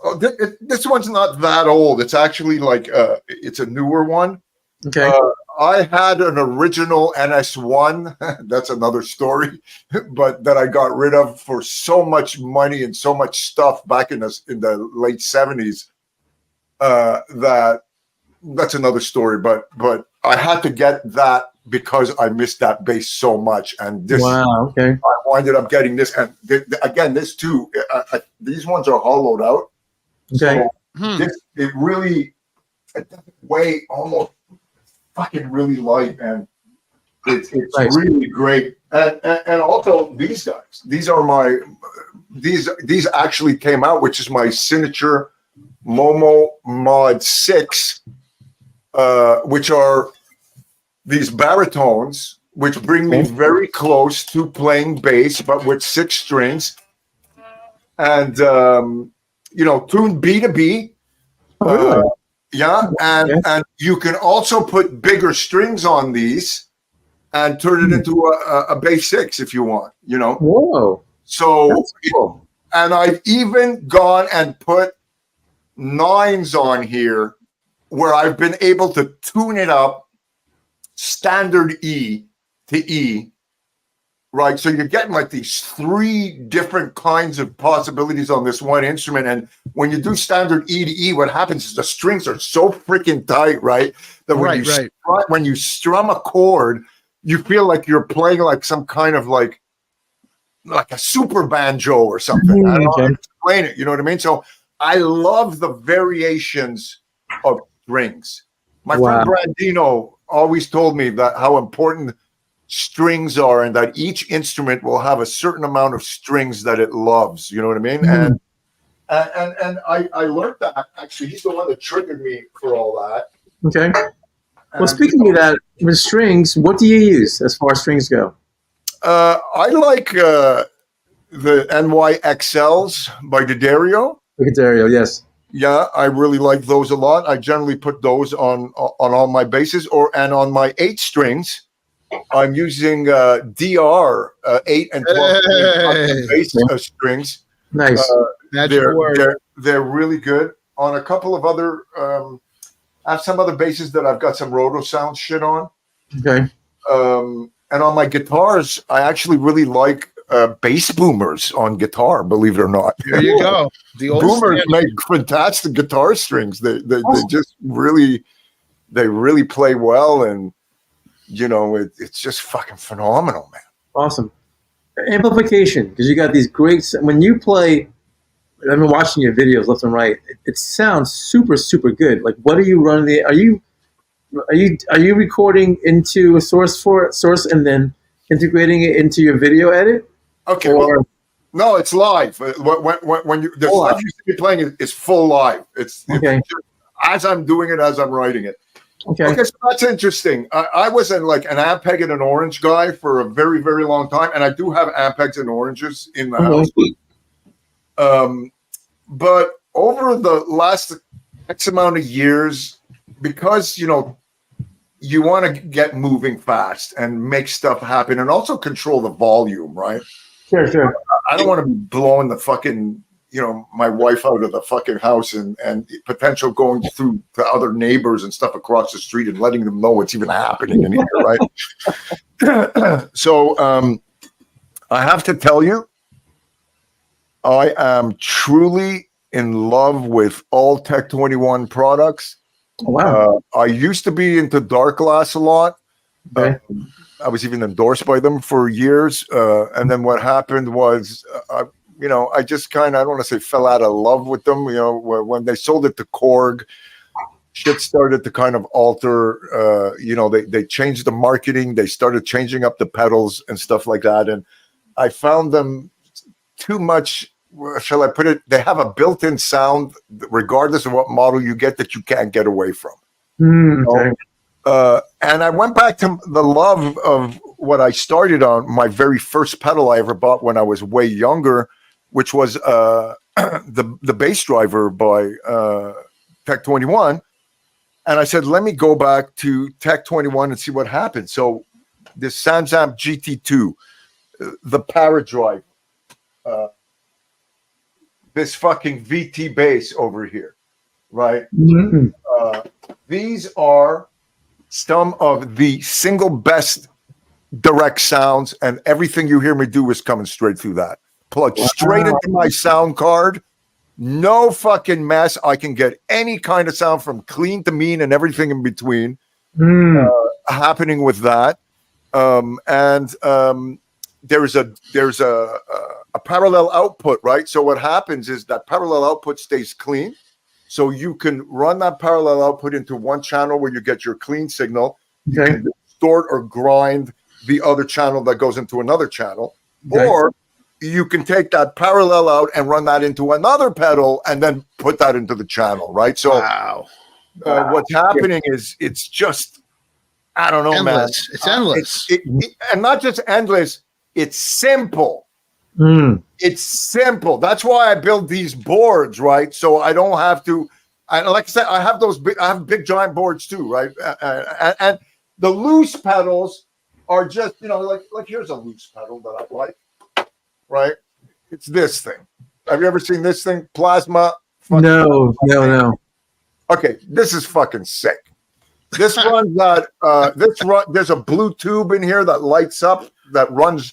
Oh, this one's not that old. It's actually like it's a newer one. Okay. I had an original NS1. That's another story, but that I got rid of for so much money and so much stuff back in the late 70s that that's another story. But I had to get that because I missed that bass so much, and this Wow. Okay. I winded up getting this. And again, this too. These ones are hollowed out, Okay. so this it really weigh almost fucking really light, and it's Nice. really great. And also these guys. These are my these actually came out, which is my signature Momo Mod 6, which are these baritones, which bring me very close to playing bass, but with 6 strings, and tuned B to B. Oh, really? Yeah, and you can also put bigger strings on these and turn it into a bass 6 if you want. Whoa. So, That's cool. and I've even gone and put 9s on here where I've been able to tune it up standard E to E, right? So you're getting like these 3 different kinds of possibilities on this one instrument. And when you do standard E to E, what happens is the strings are so freaking tight, right? That when you strum a chord, you feel like you're playing like some kind of like a super banjo or something. I don't know how to explain it. You know what I mean? So I love the variations of strings. My friend Brandino always told me that how important strings are, and that each instrument will have a certain amount of strings that it loves. You know what I mean? And I learned that. Actually, he's the one that triggered me for all that. Okay. Well, speaking of that, with strings, what do you use as far as strings go? I like the NYXLs by D'Addario. D'Addario, yes. Yeah, I really like those a lot. I generally put those on all my basses, and on my 8 strings, I'm using DR 8 and 12 bass strings. Nice. They're really good. On a couple of other, I have some other basses that I've got some Roto Sound shit on. Okay. And on my guitars, I actually really like bass boomers on guitar, believe it or not. There you go. The old boomers make fantastic guitar strings. They just really play well, and it's just fucking phenomenal, man. Awesome. Amplification, because you got these great. When you play, I've been watching your videos left and right. It sounds super, super good. Like, what are you running? Are you recording into a source and then integrating it into your video edit? Okay. No, it's live. When you the stuff you see me playing is full live. It's just as I'm doing it, as I'm writing it. Okay, so that's interesting. I was like an Ampeg and an orange guy for a very, very long time, and I do have Ampegs and oranges in the house. But over the last X amount of years, because you want to get moving fast and make stuff happen, and also control the volume, right? Sure. I don't want to be blowing the fucking my wife out of the fucking house and potential going through to other neighbors and stuff across the street and letting them know what's even happening in here, right? So I have to tell you, I am truly in love with all Tech 21 products. Oh, wow. I used to be into Dark Glass a lot. Okay. I was even endorsed by them for years. And then what happened was, I just kind of, I don't want to say fell out of love with them. When they sold it to Korg, shit started to kind of alter. They changed the marketing. They started changing up the pedals and stuff like that. And I found them too much, shall I put it? They have a built-in sound, regardless of what model you get, that you can't get away from. Okay. And I went back to the love of what I started on. My very first pedal I ever bought when I was way younger, which was the bass driver by Tech 21. And I said, let me go back to Tech 21 and see what happened. So this Sansamp GT2, the Paradrive, this fucking VT bass over here, right? Mm-hmm. These are some of the single best direct sounds, and everything you hear me do is coming straight through that. Plugged straight into my sound card, No fucking mess. I can get any kind of sound from clean to mean and everything in between happening with that. There's a parallel output, right? So what happens is that parallel output stays clean. So you can run that parallel output into one channel where you get your clean signal. You can distort or grind the other channel that goes into another channel. Okay. Or you can take that parallel out and run that into another pedal and then put that into the channel, right? So Wow. what's happening is it's just, I don't know, Endless. man. It's endless. And not just endless, it's simple. It's simple. That's why I build these boards, right? So I don't have to. Like I said, I have big giant boards too, right? And the loose pedals are just, like here's a loose pedal that I like, right? It's this thing. Have you ever seen this thing? Plasma. No. Okay, this is fucking sick. This runs that. There's a blue tube in here that lights up that runs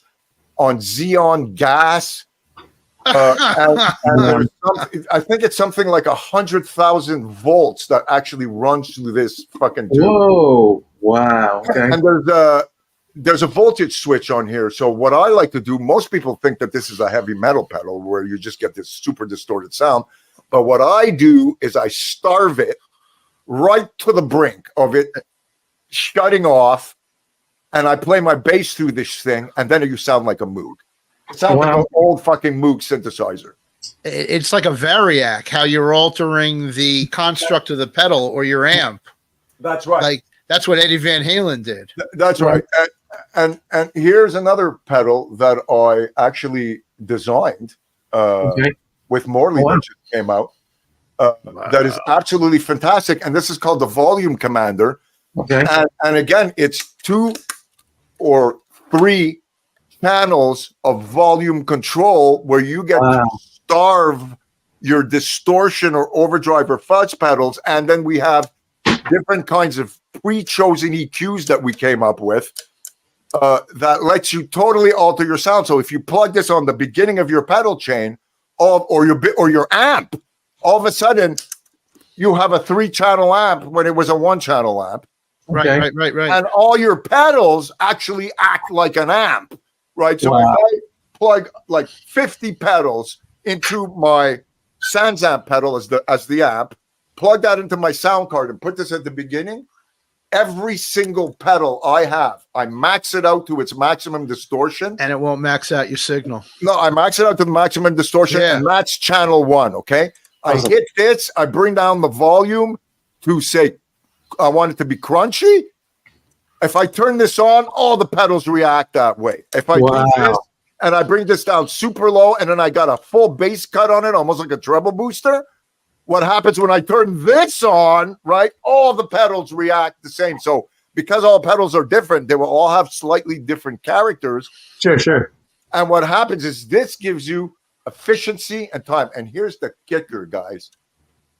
on xenon gas. And I think it's something like 100,000 volts that actually runs through this fucking tube. Whoa! Wow. Okay. And there's a voltage switch on here. So what I like to do, most people think that this is a heavy metal pedal where you just get this super distorted sound. But what I do is I starve it right to the brink of it shutting off, and I play my bass through this thing, and then you sound like a Moog. It sounds like an old fucking Moog synthesizer. It's like a variac, how you're altering the construct of the pedal or your amp. That's right. Like that's what Eddie Van Halen did. That's right. And here's another pedal that I actually designed with Morley that just came out. That is absolutely fantastic. And this is called the Volume Commander. Okay. And again, it's 2 or 3 channels of volume control where you get to starve your distortion or overdrive or fudge pedals. And then we have different kinds of pre-chosen EQs that we came up with that lets you totally alter your sound. So if you plug this on the beginning of your pedal chain or your amp, all of a sudden you have a 3-channel amp when it was a 1-channel amp. Right. And all your pedals actually act like an amp, right? So if I plug like 50 pedals into my Sans amp pedal as the amp, plug that into my sound card and put this at the beginning, every single pedal I have, I max it out to its maximum distortion. And it won't max out your signal. No, I max it out to the maximum distortion, and that's channel 1, okay? I hit this, I bring down the volume to say, I want it to be crunchy. If I turn this on, all the pedals react that way. If I do this and I bring this down super low and then I got a full bass cut on it, almost like a treble booster, what happens when I turn this on, right? All the pedals react the same. So because all pedals are different, they will all have slightly different characters. Sure. And what happens is this gives you efficiency and time. And here's the kicker, guys.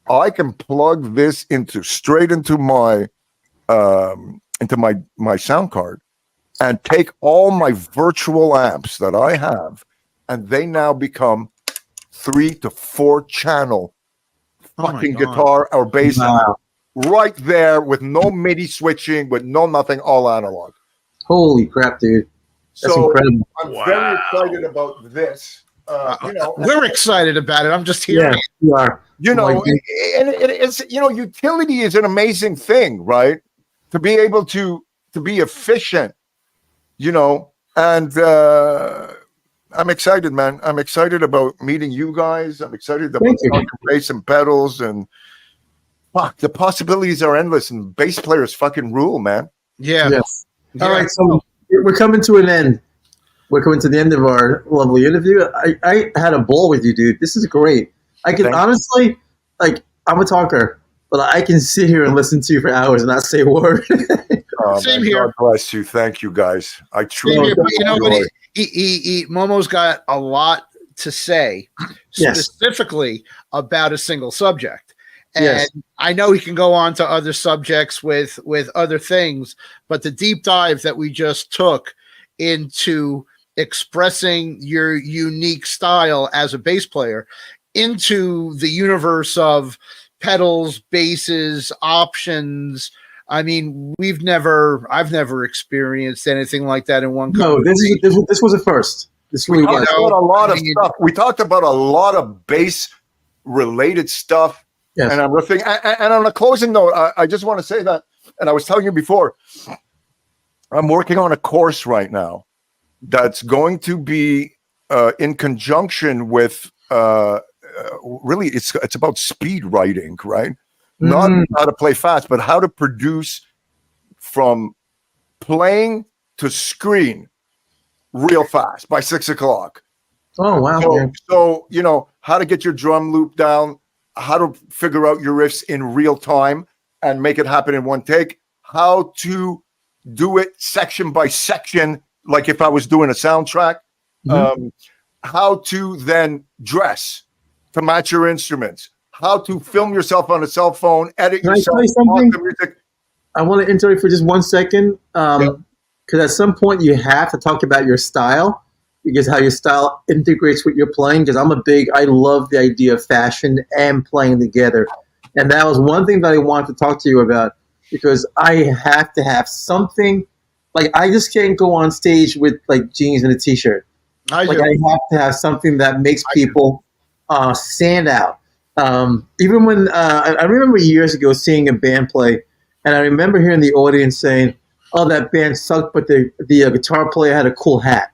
I can plug this straight into my sound card and take all my virtual amps that I have, and they now become 3 to 4 channel fucking guitar or bass right there with no MIDI switching, with no nothing, all analog. Holy crap, dude! That's incredible. I'm very excited about this. We're excited about it. I'm just hearing it. You are. And it's utility is an amazing thing, right? To be able to be efficient, and I'm excited, man. I'm excited about meeting you guys. I'm excited about bass and pedals, and fuck, the possibilities are endless, and bass players fucking rule, man. Yeah. Yes. All right, so we're coming to an end. We're coming to the end of our lovely interview. I had a ball with you, dude. This is great. I can honestly, I'm a talker, but I can sit here and listen to you for hours and not say a word. Same here. God bless you. Thank you, guys. I truly. Momo's got a lot to say specifically about a single subject. And I know he can go on to other subjects with other things, but the deep dive that we just took into expressing your unique style as a bass player into the universe of pedals, basses, options. I mean, I've never experienced anything like that in one No, this was a first. This We really talked was. about a lot of I mean- stuff. We talked about a lot of bass related stuff. Yes. And I'm listening. And on a closing note, I just want to say that, and I was telling you before, I'm working on a course right now that's going to be in conjunction with really it's about speed writing, right? Not how to play fast, but how to produce from playing to screen real fast by 6 o'clock. Oh wow. So you know how to get your drum loop down, how to figure out your riffs in real time and make it happen in one take, how to do it section by section, like if I was doing a soundtrack, how to then dress to match your instruments, how to film yourself on a cell phone, edit Can I yourself tell you something? the music. I want to interrupt for just 1 second, because at some point you have to talk about your style, because how your style integrates with your playing. Because I love the idea of fashion and playing together, and that was one thing that I wanted to talk to you about, because I have to have something. Like I just can't go on stage with like jeans and a t-shirt. I have to have something that makes people stand out. Even when I remember years ago seeing a band play, and I remember hearing the audience saying, "Oh, that band sucked, but the guitar player had a cool hat."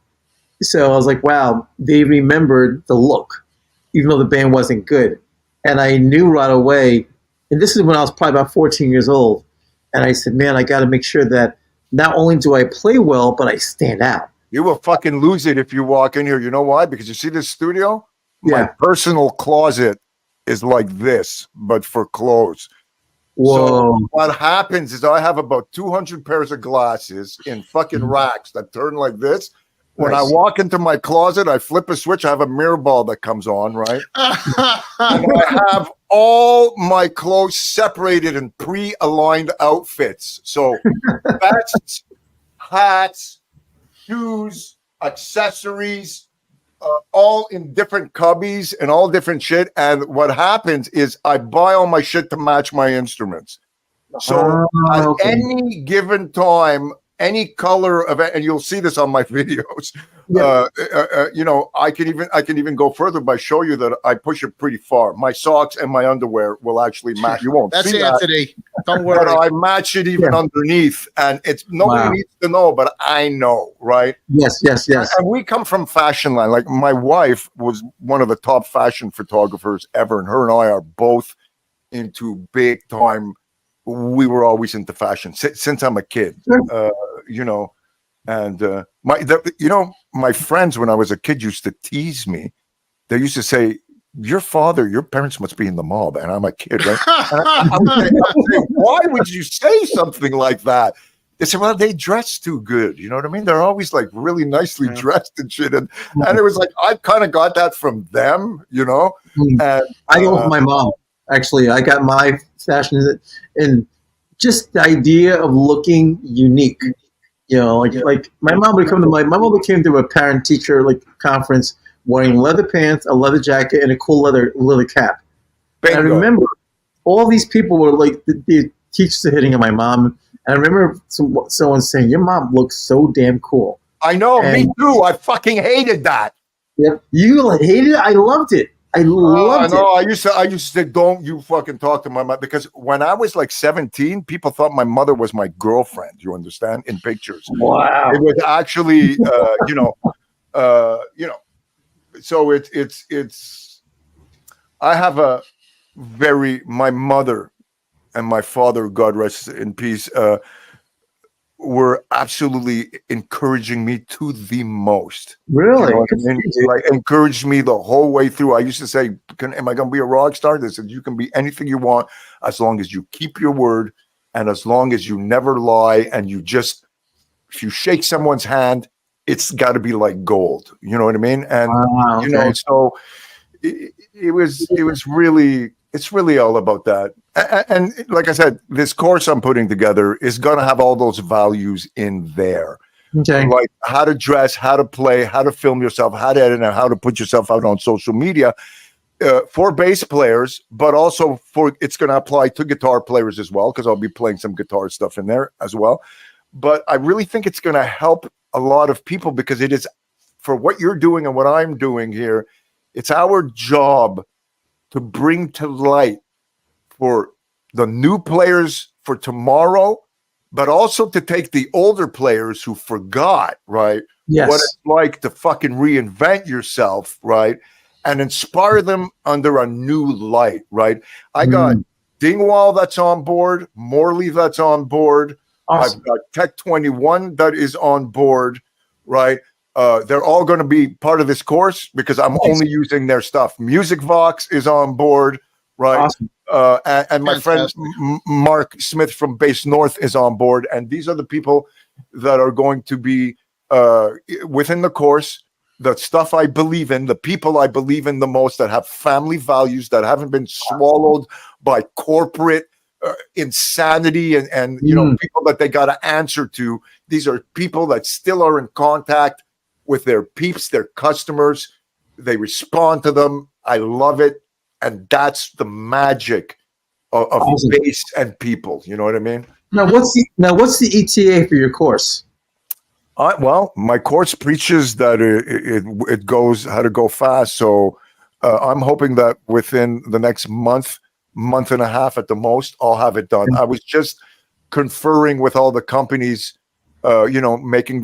So I was like, "Wow, they remembered the look, even though the band wasn't good." And I knew right away. And this is when I was probably about 14 years old. And I said, "Man, I got to make sure that not only do I play well, but I stand out." You will fucking lose it if you walk in here. You know why? Because you see this studio? My Yeah. personal closet is like this, but for clothes. Whoa. So what happens is I have about 200 pairs of glasses in fucking racks that turn like this. When I Nice. walk into my closet, I flip a switch. I have a mirror ball that comes on, right? And I have all my clothes separated in pre-aligned outfits. So vests, hats, shoes, accessories, all in different cubbies and all different shit. And what happens is I buy all my shit to match my instruments. So at any given time, any color of it, and you'll see this on my videos. You know, I can even go further by show you that I push it pretty far. My socks and my underwear will actually match. You won't That's see Anthony. that, Don't worry. but I match it even underneath, and it's nobody needs to know, but I know, right? Yes. And we come from fashion line. Like my wife was one of the top fashion photographers ever, and her and I are both into big time. We were always into fashion since I'm a kid, you know, and my friends when I was a kid used to tease me. They used to say, your parents must be in the mob, and I'm a kid, right? I would say, why would you say something like that? They said, well, they dress too good. You know what I mean? They're always like really nicely dressed and shit. And it was like, I kind of got that from them, you know? And I go with my mom. Actually, I got my fashion and just the idea of looking unique. You know, like my mom came to a parent teacher like conference wearing leather pants, a leather jacket, and a cool leather cap. And I remember all these people were like the teachers are hitting on my mom. And I remember someone saying, "Your mom looks so damn cool." I know, me too. I fucking hated that. Yep, you hated it. I loved it. I loved it. I used to say, don't you fucking talk to my mother, because when I was like 17, people thought my mother was my girlfriend. You understand? In pictures. Wow. It was actually, you know. So it's. I have my mother and my father, God rest in peace, were absolutely encouraging me to the most. Really? You know what I mean? Like encouraged me the whole way through. I used to say, am I going to be a rock star? They said, you can be anything you want as long as you keep your word and as long as you never lie, and if you shake someone's hand, it's got to be like gold. You know what I mean? And you know, so it was really, it's really all about that. And like I said, this course I'm putting together is going to have all those values in there. Okay. Like how to dress, how to play, how to film yourself, how to edit, and how to put yourself out on social media. for bass players, but also it's going to apply to guitar players as well, because I'll be playing some guitar stuff in there as well. But I really think it's going to help a lot of people, because it is, for what you're doing and what I'm doing here, it's our job to bring to light for the new players for tomorrow, but also to take the older players who forgot, right? Yes. What it's like to fucking reinvent yourself, right? And inspire them under a new light, right? I got Dingwall that's on board, Morley that's on board. Awesome. I've got Tech 21 that is on board, right? They're all going to be part of this course because I'm only using their stuff. Music Vox is on board, right? Awesome. And my friend Mark Smith from Bass North is on board. And these are the people that are going to be within the course. The stuff I believe in, the people I believe in the most, that have family values, that haven't been swallowed by corporate insanity and you know, people that they got to answer to. These are people that still are in contact with their peeps, their customers. They respond to them. I love it. And that's the magic of awesome. bass and people. You know what I mean? Now, what's the ETA for your course? Well, my course preaches that it goes how to go fast. So I'm hoping that within the next month and a half at the most, I'll have it done. I was just conferring with all the companies, you know, getting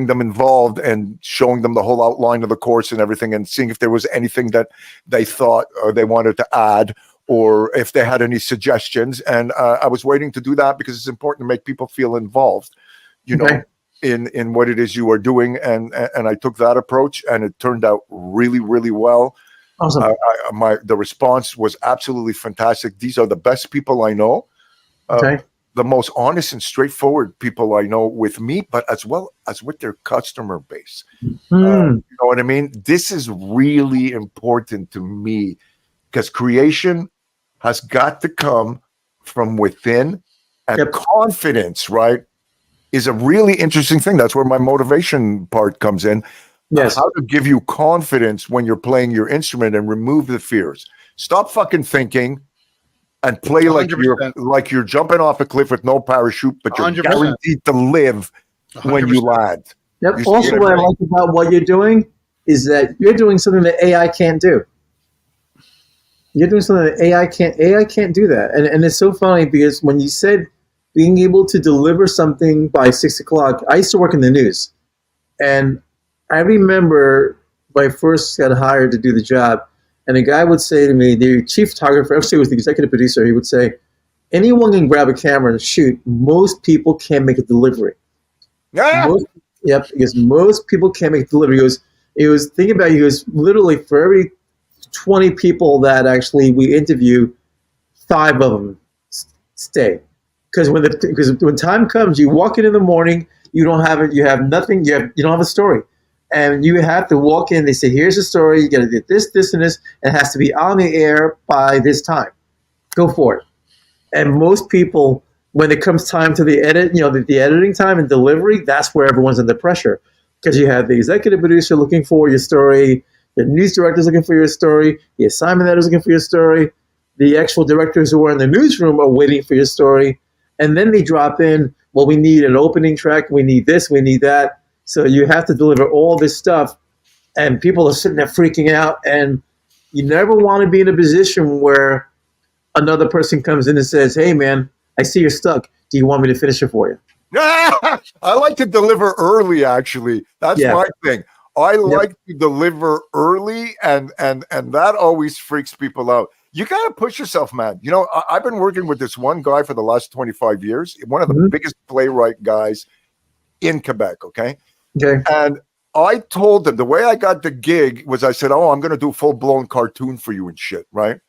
them involved and showing them the whole outline of the course and everything, and seeing if there was anything that they thought or they wanted to add, or if they had any suggestions. And I was waiting to do that because it's important to make people feel involved, you know, in what it is you are doing. And I took that approach, and it turned out really, really well. Awesome. The response was absolutely fantastic. These are the best people I know. The most honest and straightforward people I know with me, but as well as with their customer base. You know what I mean? This is really important to me, because creation has got to come from within, and confidence, right, is a really interesting thing. That's where my motivation part comes in. Yes. How to give you confidence when you're playing your instrument and remove the fears. Stop fucking thinking and play 100%. like you're jumping off a cliff with no parachute, but you're 100%. guaranteed to live when you 100%. land. Yep. You see Also, what I like about what you're doing is that you're doing something that AI can't do. You're doing something that AI can't do that. And it's so funny, because when you said being able to deliver something by 6 o'clock, I used to work in the news. And I remember when I first got hired to do the job, and a guy would say to me, the chief photographer, actually it was the executive producer, he would say, anyone can grab a camera and shoot. Most people can't make a delivery. Because most people can't make a delivery. He was thinking about it, he goes, literally for every 20 people that actually we interview, 5 of them stay. Because when time comes, you walk in the morning, you don't have it, you have nothing, you don't have a story. And you have to walk in, they say, here's the story, you got to do this, this, and this, and it has to be on the air by this time. Go for it. And most people, when it comes time to the edit, you know, the editing time and delivery, that's where everyone's under pressure. Because you have the executive producer looking for your story, the news director is looking for your story, the assignment editor is looking for your story, the actual directors who are in the newsroom are waiting for your story. And then they drop in, well, we need an opening track, we need this, we need that. So you have to deliver all this stuff, and people are sitting there freaking out, and you never want to be in a position where another person comes in and says, hey, man, I see you're stuck. Do you want me to finish it for you? I like to deliver early, actually. That's my thing. I like to deliver early, and that always freaks people out. You got to push yourself, man. You know, I've been working with this one guy for the last 25 years, one of the biggest playwright guys in Quebec, okay? And I told him, the way I got the gig was, I said, oh, I'm going to do a full-blown cartoon for you and shit, right?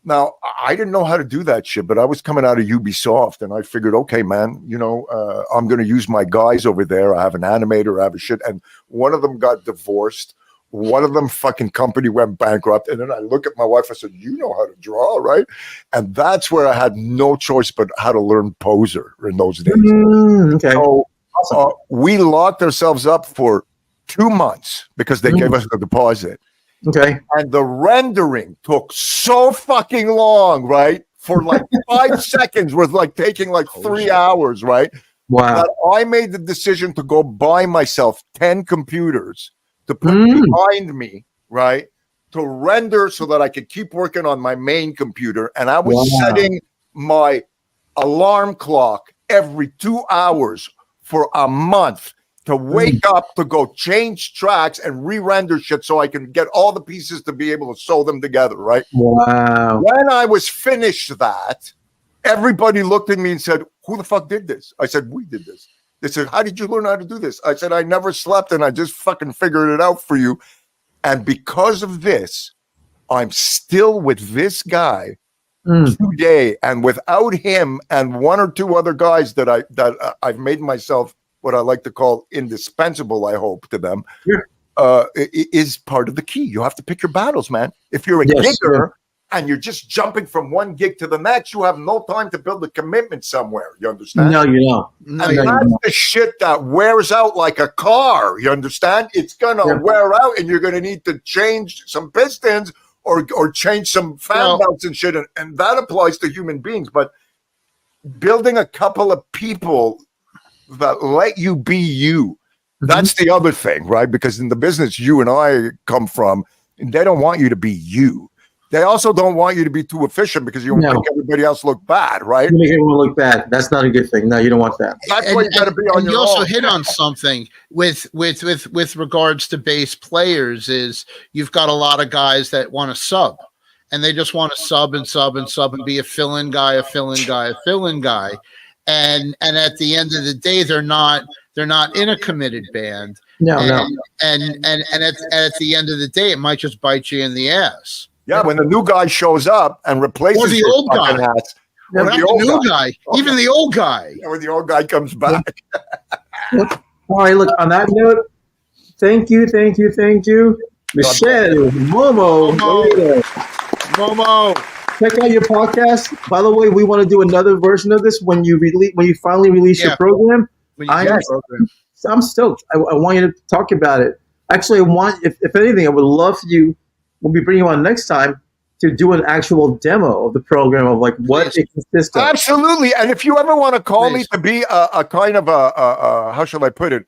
Now, I didn't know how to do that shit, but I was coming out of Ubisoft, and I figured, okay, man, you know, I'm going to use my guys over there. I have an animator, I have a shit. And one of them got divorced. One of them fucking company went bankrupt. And then I look at my wife, I said, you know how to draw, right? And that's where I had no choice but how to learn Poser in those days. So we locked ourselves up for 2 months because they gave us the deposit. Okay. And the rendering took so fucking long, right? For like 5 seconds was like taking like 3 hours, right? Wow. That I made the decision to go buy myself 10 computers to put Mm. behind me, right? To render so that I could keep working on my main computer. And I was Wow. setting my alarm clock every 2 hours for a month to wake up to go change tracks and re-render shit so I can get all the pieces to be able to sew them together, right? Wow. When I was finished that, everybody looked at me and said, who the fuck did this? I said, we did this. They said, how did you learn how to do this? I said, I never slept and I just fucking figured it out for you. And because of this, I'm still with this guy today. And without him and one or two other guys that I've made myself what I like to call indispensable, I hope, to them, is part of the key. You have to pick your battles, man. If you're a gigger and you're just jumping from one gig to the next, you have no time to build a commitment somewhere. You understand? No, you don't. And that's the shit that wears out like a car. You understand? It's gonna wear out, and you're gonna need to change some pistons or change some fan belts and shit. And that applies to human beings. But building a couple of people that let you be you. That's the other thing, right? Because in the business you and I come from, they don't want you to be you. They also don't want you to be too efficient because you make everybody else look bad, right? You make everyone look bad. That's not a good thing. No, you don't want that. That's why you got to be on your own. You also hit on something with regards to bass players is you've got a lot of guys that want to sub. And they just want to sub and be a fill-in guy, a fill-in guy, a fill-in guy. And at the end of the day, they're not in a committed band. No. And at the end of the day, it might just bite you in the ass. Yeah, when the new guy shows up and replaces or the old guy, or the old new guy, even the old guy. Yeah, when the old guy comes back. All right, look, on that note, thank you, Michel, Momo. Check out your podcast. By the way, we want to do another version of this when you finally release your program. I'm stoked. I want you to talk about it. Actually, if anything, I would love you when we bring you on next time to do an actual demo of the program of like what it consists of. Absolutely. And if you ever want to call me to be a kind of a how shall I put it?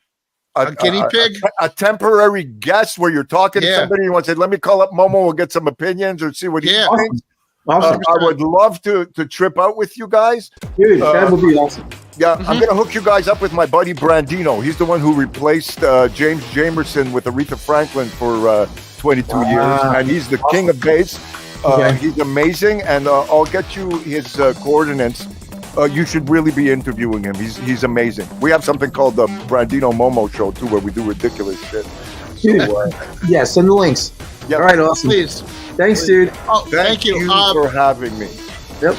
A guinea pig? A temporary guest where you're talking to somebody and you want to say, let me call up Momo, we'll get some opinions or see what he thinks. Awesome. I would love to trip out with you guys. Dude, that would be awesome. Yeah, I'm going to hook you guys up with my buddy Brandino. He's the one who replaced James Jamerson with Aretha Franklin for 22 years. And he's the king of bass. He's amazing. And I'll get you his coordinates. You should really be interviewing him. He's amazing. We have something called the Brandino Momo Show, too, where we do ridiculous shit. Dude, send the links. Yep. All right, awesome. Please. Thanks, dude. Oh, thank you for having me. Yep.